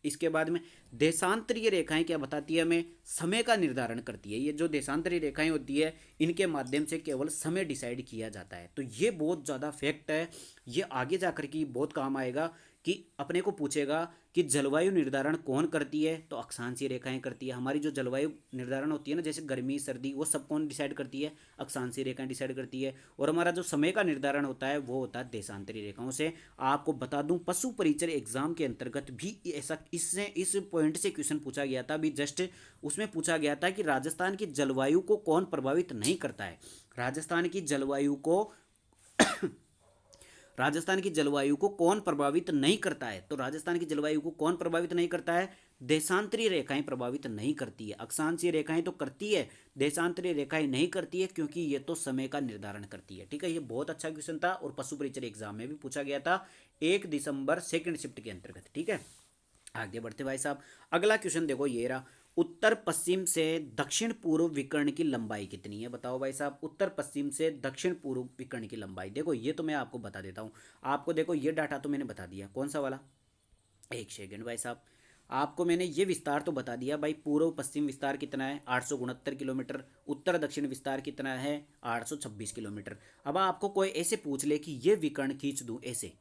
इसके बाद में देशांतरीय रेखाएं क्या बताती है? हमें समय का निर्धारण करती है। ये जो देशांतरीय रेखाएं होती है, इनके माध्यम से केवल समय डिसाइड किया जाता है। तो ये बहुत ज़्यादा फैक्ट है, ये आगे जाकर के बहुत काम आएगा कि अपने को पूछेगा कि जलवायु निर्धारण कौन करती है, तो अक्षांशीय रेखाएं करती है। हमारी जो जलवायु निर्धारण होती है ना, जैसे गर्मी सर्दी, वो सब कौन डिसाइड करती है? अक्षांशीय रेखाएं डिसाइड करती है। और हमारा जो समय का निर्धारण होता है वो होता है देशांतरीय रेखाओं से। आपको बता दूं, पशु परिचय एग्जाम के अंतर्गत भी ऐसा इस पॉइंट से क्वेश्चन पूछा गया था। अभी जस्ट उसमें पूछा गया था कि राजस्थान की जलवायु को कौन प्रभावित नहीं करता है। राजस्थान की जलवायु को राजस्थान की जलवायु को कौन प्रभावित नहीं करता है? तो राजस्थान की जलवायु को कौन प्रभावित नहीं करता है? देशांतरीय रेखाएं प्रभावित नहीं करती है। अक्षांशीय रेखाएं तो करती है, देशांतरीय रेखाएं नहीं करती है, क्योंकि ये तो समय का निर्धारण करती है। ठीक है, ये बहुत अच्छा क्वेश्चन था और पशु परिचय एग्जाम में भी पूछा गया था 1 दिसंबर सेकंड शिफ्ट के अंतर्गत। ठीक है, आगे बढ़ते भाई साहब। अगला क्वेश्चन देखो, ये रहा। उत्तर पश्चिम से दक्षिण पूर्व विकर्ण की लंबाई कितनी है? बताओ भाई साहब, उत्तर पश्चिम से दक्षिण पूर्व विकर्ण की लंबाई। देखो ये तो मैं आपको बता देता हूँ। आपको देखो ये डाटा तो मैंने बता दिया, कौन सा वाला? एक सेकेंड भाई साहब, आपको मैंने ये विस्तार तो बता दिया भाई। पूर्व पश्चिम विस्तार कितना है? 869 किलोमीटर। उत्तर दक्षिण विस्तार कितना है? 826 किलोमीटर। अब आपको कोई ऐसे पूछ ले कि ये विकर्ण खींच दूँ ऐसे,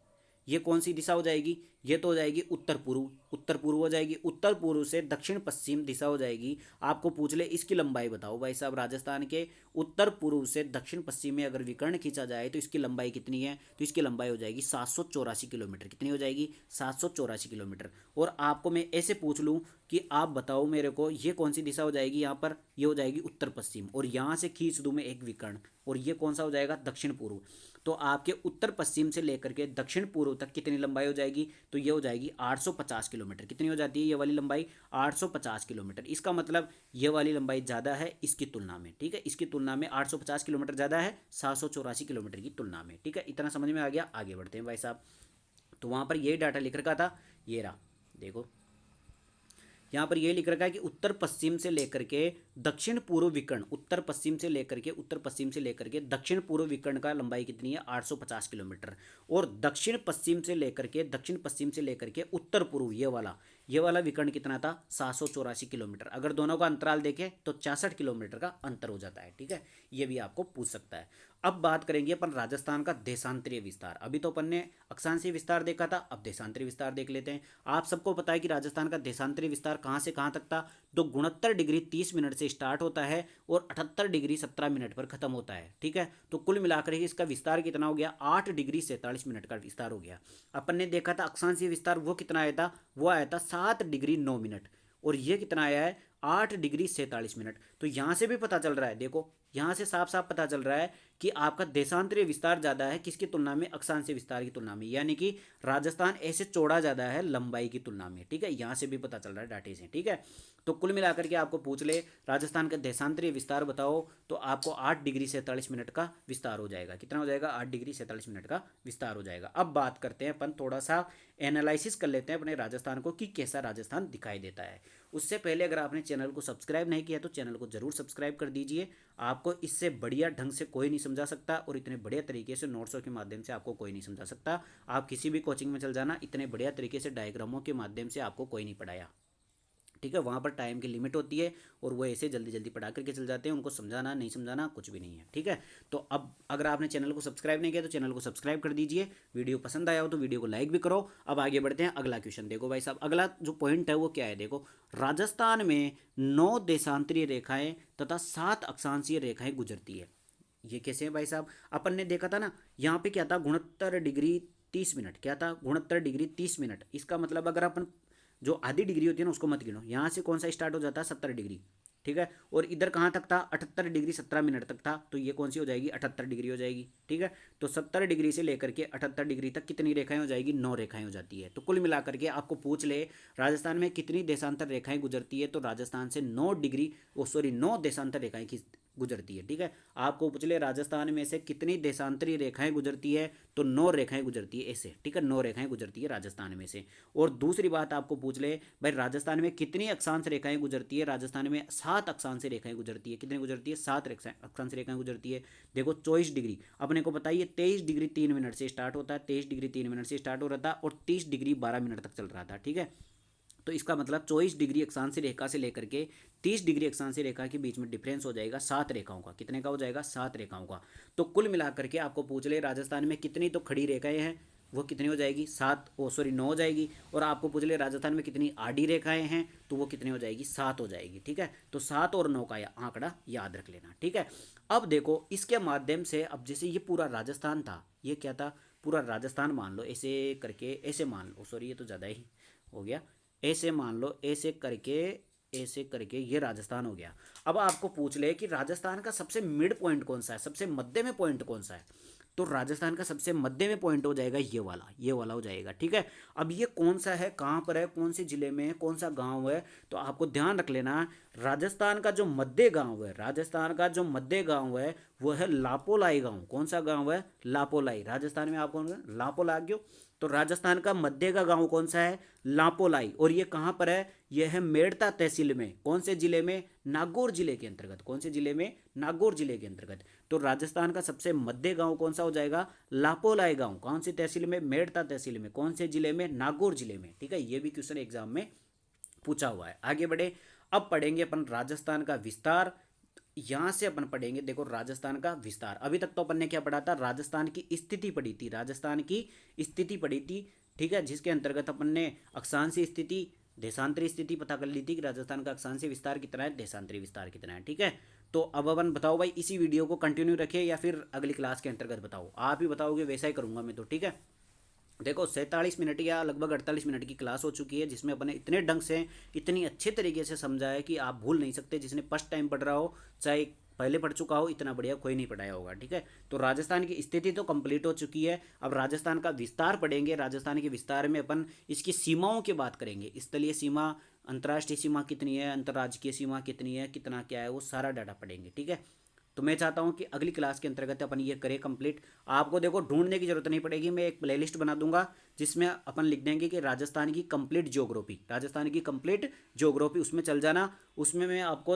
ये कौन सी दिशा हो जाएगी? ये तो हो जाएगी उत्तर पूर्व। उत्तर पूर्व हो जाएगी। उत्तर पूर्व से दक्षिण पश्चिम दिशा हो जाएगी। आपको पूछ ले इसकी लंबाई बताओ भाई साहब। राजस्थान के उत्तर पूर्व से दक्षिण पश्चिम में अगर विकर्ण खींचा जाए तो इसकी लंबाई कितनी है? तो इसकी लंबाई हो जाएगी 784 किलोमीटर। कितनी हो जाएगी? 784 किलोमीटर। और आपको मैं ऐसे पूछ लूँ कि आप बताओ मेरे को ये कौन सी दिशा हो जाएगी? यहाँ पर ये हो जाएगी उत्तर पश्चिम, और यहाँ से खींच दूँ मैं एक विकर्ण, और ये कौन सा हो जाएगा? दक्षिण पूर्व। तो आपके उत्तर पश्चिम से लेकर के दक्षिण पूर्व तक कितनी लंबाई हो जाएगी? तो ये हो जाएगी 850 किलोमीटर। कितनी हो जाती है ये वाली लंबाई? 850 किलोमीटर। इसका मतलब ये वाली लंबाई ज़्यादा है इसकी तुलना में। ठीक है, इसकी तुलना में 850 किलोमीटर ज़्यादा है 784 किलोमीटर की तुलना में। ठीक है, इतना समझ में आ गया। आगे बढ़ते हैं भाई साहब। तो वहाँ पर यही डाटा लिख रखा था, ये रहा देखो। यहाँ पर यह लिख रखा है कि उत्तर पश्चिम से लेकर के दक्षिण पूर्व विकर्ण, उत्तर पश्चिम से लेकर के दक्षिण पूर्व विकर्ण का लंबाई कितनी है? 850 किलोमीटर। और दक्षिण पश्चिम से लेकर के उत्तर पूर्व, ये वाला विकर्ण कितना था 784 किलोमीटर। अगर दोनों का अंतराल देखें तो 66 किलोमीटर का अंतर हो जाता है, ठीक है। ये भी आपको पूछ सकता है। अब बात करेंगे अपन राजस्थान का देशांतरीय विस्तार। अभी तो अपन ने अक्षांशीय विस्तार देखा था, अब देशांतरीय विस्तार देख लेते हैं। आप सबको पता है कि राजस्थान का देशांतरीय विस्तार कहाँ से कहाँ तक था, तो 69 डिग्री 30 मिनट से स्टार्ट होता है और 78 डिग्री 17 मिनट पर खत्म होता है, ठीक है। तो कुल मिलाकर के इसका विस्तार कितना हो गया, 8 डिग्री 47 मिनट का विस्तार हो गया। अपन ने देखा था अक्षांशीय विस्तार वो कितना आया था, वो आया था 7 डिग्री 9 मिनट, और ये कितना आया है 8 डिग्री 47 मिनट। तो यहाँ से भी पता चल रहा है, देखो यहाँ से साफ साफ पता चल रहा है कि आपका देशांतरीय विस्तार ज़्यादा है किसकी तुलना में, अक्षांशीय विस्तार की तुलना में, यानी कि राजस्थान ऐसे चौड़ा ज़्यादा है लंबाई की तुलना में, ठीक है। यहाँ से भी पता चल रहा है डाटे से, ठीक है। तो कुल मिलाकर के आपको पूछ ले राजस्थान का देशांतरीय विस्तार बताओ, तो आपको 8 डिग्री 47 मिनट का विस्तार हो जाएगा। कितना हो जाएगा, 8 डिग्री 47 मिनट का विस्तार हो जाएगा। अब बात करते हैं अपन, थोड़ा सा एनालिसिस कर लेते हैं अपने राजस्थान को कि कैसा राजस्थान दिखाई देता है। उससे पहले अगर आपने चैनल को सब्सक्राइब नहीं किया तो चैनल को जरूर सब्सक्राइब कर दीजिए। आपको इससे बढ़िया ढंग से कोई नहीं समझा सकता, और इतने बढ़िया तरीके से नोट्सों के माध्यम से आपको कोई नहीं समझा सकता। आप किसी भी कोचिंग में चल जाना, इतने बढ़िया तरीके से डायग्रामों के माध्यम से आपको कोई नहीं पढ़ाया, ठीक है। वहाँ पर टाइम की लिमिट होती है और वो ऐसे जल्दी जल्दी पढ़ा करके चल जाते हैं, उनको समझाना नहीं समझाना कुछ भी नहीं है, ठीक है। तो अब अगर आपने चैनल को सब्सक्राइब नहीं किया तो चैनल को सब्सक्राइब कर दीजिए। वीडियो पसंद आया हो तो वीडियो को लाइक भी करो। अब आगे बढ़ते हैं, अगला क्वेश्चन देखो भाई साहब। अगला जो पॉइंट है वो क्या है, देखो राजस्थान में 9 देशांतरीय रेखाएं तथा 7 अक्षांशीय रेखाएं गुजरती है। ये कैसे है भाई साहब, अपन ने देखा था ना यहाँ पे क्या था, 69 डिग्री 30 मिनट, क्या था 69 डिग्री 30 मिनट। इसका मतलब अगर अपन जो आधी डिग्री होती है ना उसको मत गिनो, यहाँ से कौन सा स्टार्ट हो जाता है 70 डिग्री, ठीक है। और इधर कहाँ तक था 78 डिग्री 17 मिनट तक था, तो ये कौन सी हो जाएगी 78 डिग्री हो जाएगी, ठीक है। तो 70 डिग्री से लेकर के 78 डिग्री तक कितनी रेखाएं हो जाएगी, 9 रेखाएं हो जाती है। तो कुल मिलाकर के आपको पूछ ले राजस्थान में कितनी देशांतर रेखाएं गुजरती है, तो राजस्थान से 9 देशांतर रेखाएं गुजरती है, ठीक है। आपको पूछ ले राजस्थान में से कितनी देशांतरीय रेखाएं गुजरती है, तो 9 रेखाएं गुजरती है ऐसे, ठीक है। 9 रेखाएं गुजरती है राजस्थान में से। और दूसरी बात आपको पूछ ले भाई राजस्थान में कितनी अक्षांश रेखाएं गुजरती है, राजस्थान में 7 अक्षांश रेखाएं गुजरती है। कितनी गुजरती है, 7 अक्षांश रेखाएं गुजरती है। देखो 24 डिग्री अपने को बताइए, 23 डिग्री 3 मिनट से स्टार्ट होता है, 23 डिग्री 3 मिनट से स्टार्ट हो रहा था और 30 डिग्री 12 मिनट तक चल रहा था, ठीक है। तो इसका मतलब 24 डिग्री अक्षांश रेखा से लेकर के 30 डिग्री अक्षांश रेखा के बीच में डिफरेंस हो जाएगा 7 रेखाओं का। कितने का हो जाएगा, 7 रेखाओं का। तो कुल मिलाकर के आपको पूछ ले राजस्थान में कितनी तो खड़ी रेखाएं हैं, वो कितनी हो जाएगी 9 हो जाएगी। और आपको पूछ ले राजस्थान में कितनी आड़ी रेखाएं हैं, तो वो कितनी हो जाएगी 7 हो जाएगी, ठीक है। तो 7 और 9 का आंकड़ा याद रख लेना, ठीक है। अब देखो इसके माध्यम से, अब जैसे ये पूरा राजस्थान था, ये क्या था पूरा राजस्थान मान लो, ऐसे करके ऐसे मान लो, सॉरी ये तो ज़्यादा ही हो गया, ऐसे मान लो, ऐसे करके ये राजस्थान हो गया। अब आपको पूछ ले कि राजस्थान का सबसे मिड पॉइंट कौन सा है, सबसे मध्य में पॉइंट कौन सा है, तो राजस्थान का सबसे मध्य में पॉइंट हो जाएगा ये वाला हो जाएगा, ठीक है। अब ये कौन सा है, कहाँ पर है, कौन से जिले में है, कौन सा गांव है, तो आपको ध्यान रख लेना राजस्थान का जो मध्य गांव है, राजस्थान का जो मध्य गांव है वो है लापोलाई गांव। कौन सा गांव है, लापोलाई। राजस्थान में आपको लापोलाई, तो राजस्थान का मध्य का गांव कौन सा है, लापोलाई। और ये कहाँ पर है, यह है मेड़ता तहसील में, कौन से जिले में, नागौर जिले के अंतर्गत। कौन से जिले में, नागौर जिले के अंतर्गत। तो राजस्थान का सबसे मध्य गांव कौन सा हो जाएगा, लापोलाई गांव। कौन सी तहसील में, मेड़ता तहसील में। कौन से जिले में, नागौर जिले में, ठीक है। ये भी क्वेश्चन एग्जाम में पूछा हुआ है। आगे बढ़े, अब पढ़ेंगे अपन राजस्थान का विस्तार। यहां से अपन पढ़ेंगे, देखो राजस्थान का विस्तार। अभी तक तो अपन ने क्या पढ़ा था, राजस्थान की स्थिति पढ़ी थी, राजस्थान की स्थिति पढ़ी थी, ठीक है। जिसके अंतर्गत अपन ने अक्षांशीय स्थिति, देशांतरी स्थिति पता कर ली थी कि राजस्थान का अक्षांशीय विस्तार कितना है, देशांतरी विस्तार कितना है, ठीक है। तो अब अपन बताओ भाई, इसी वीडियो को कंटिन्यू रखें या फिर अगली क्लास के अंतर्गत बताओ, आप ही बताओगे, वैसा ही करूंगा मैं तो, ठीक है। देखो 47 मिनट या लगभग 48 मिनट की क्लास हो चुकी है, जिसमें अपने इतने ढंग से, इतनी अच्छे तरीके से समझा है कि आप भूल नहीं सकते। जिसने फर्स्ट टाइम पढ़ रहा हो, चाहे पहले पढ़ चुका हो, इतना बढ़िया कोई नहीं पढ़ाया होगा, ठीक है। तो राजस्थान की स्थिति तो कंप्लीट हो चुकी है। अब राजस्थान का विस्तार पढ़ेंगे। राजस्थान के विस्तार में अपन इसकी सीमाओं की बात करेंगे, स्थलीय सीमा, अंतर्राष्ट्रीय सीमा कितनी है, अंतर्राज्यीय सीमा कितनी है, कितना क्या है, वो सारा डाटा पढ़ेंगे, ठीक है। तो मैं चाहता हूं कि अगली क्लास के अंतर्गत अपन ये करें कंप्लीट। आपको देखो ढूंढने की जरूरत नहीं पड़ेगी, मैं एक प्लेलिस्ट बना दूंगा जिसमें अपन लिख देंगे कि राजस्थान की कंप्लीट ज्योग्राफी, राजस्थान की कंप्लीट ज्योग्राफी, उसमें चल जाना। उसमें मैं आपको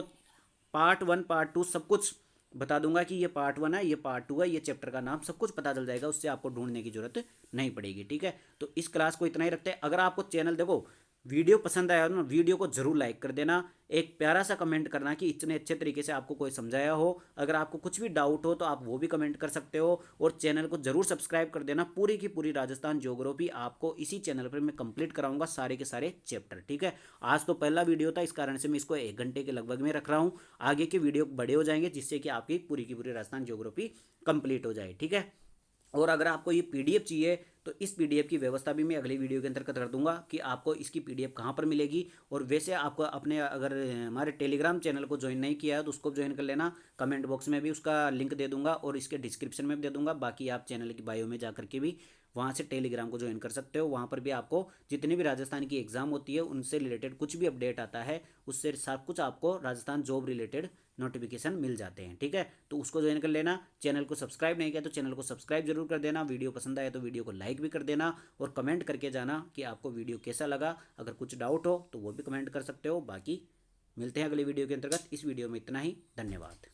पार्ट 1 पार्ट 2 सब कुछ बता दूंगा कि ये पार्ट 1 है, ये पार्ट 2 है, ये चैप्टर का नाम सब कुछ पता चल जाएगा। उससे आपको ढूंढने की जरूरत नहीं पड़ेगी, ठीक है। तो इस क्लास को इतना ही रखते हैं। अगर आपको चैनल, देखो वीडियो पसंद आया हो ना, वीडियो को जरूर लाइक कर देना, एक प्यारा सा कमेंट करना कि इतने अच्छे तरीके से आपको कोई समझाया हो। अगर आपको कुछ भी डाउट हो तो आप वो भी कमेंट कर सकते हो, और चैनल को जरूर सब्सक्राइब कर देना। पूरी की पूरी राजस्थान ज्योग्राफी आपको इसी चैनल पर मैं कंप्लीट कराऊंगा, सारे के सारे चैप्टर। ठीक है, आज तो पहला वीडियो था, इस कारण से मैं इसको 1 घंटे के लगभग में रख रहा हूँ। आगे के वीडियो बड़े हो जाएंगे जिससे कि आपकी पूरी की पूरी राजस्थान ज्योग्राफी कंप्लीट हो जाए। ठीक है, और अगर आपको ये पीडीएफ चाहिए तो इस पीडीएफ की व्यवस्था भी मैं अगली वीडियो के अंतर्गत कर दूंगा कि आपको इसकी पीडीएफ कहाँ पर मिलेगी। और वैसे आपको अपने, अगर हमारे टेलीग्राम चैनल को ज्वाइन नहीं किया है तो उसको ज्वाइन कर लेना। कमेंट बॉक्स में भी उसका लिंक दे दूंगा और इसके डिस्क्रिप्शन में भी दे दूंगा। बाकी आप चैनल की बायो में जा करके भी वहाँ से टेलीग्राम को ज्वाइन कर सकते हो। वहाँ पर भी आपको जितनी भी राजस्थान की एग्ज़ाम होती है उनसे रिलेटेड कुछ भी अपडेट आता है, उससे सब कुछ आपको राजस्थान जॉब रिलेटेड नोटिफिकेशन मिल जाते हैं। ठीक है, तो उसको ज्वाइन कर लेना। चैनल को सब्सक्राइब नहीं किया तो चैनल को सब्सक्राइब जरूर कर देना। वीडियो पसंद आए तो वीडियो को लाइक भी कर देना, और कमेंट करके जाना कि आपको वीडियो कैसा लगा। अगर कुछ डाउट हो तो वो भी कमेंट कर सकते हो। बाकी मिलते हैं अगले वीडियो के अंतर्गत। इस वीडियो में इतना ही, धन्यवाद।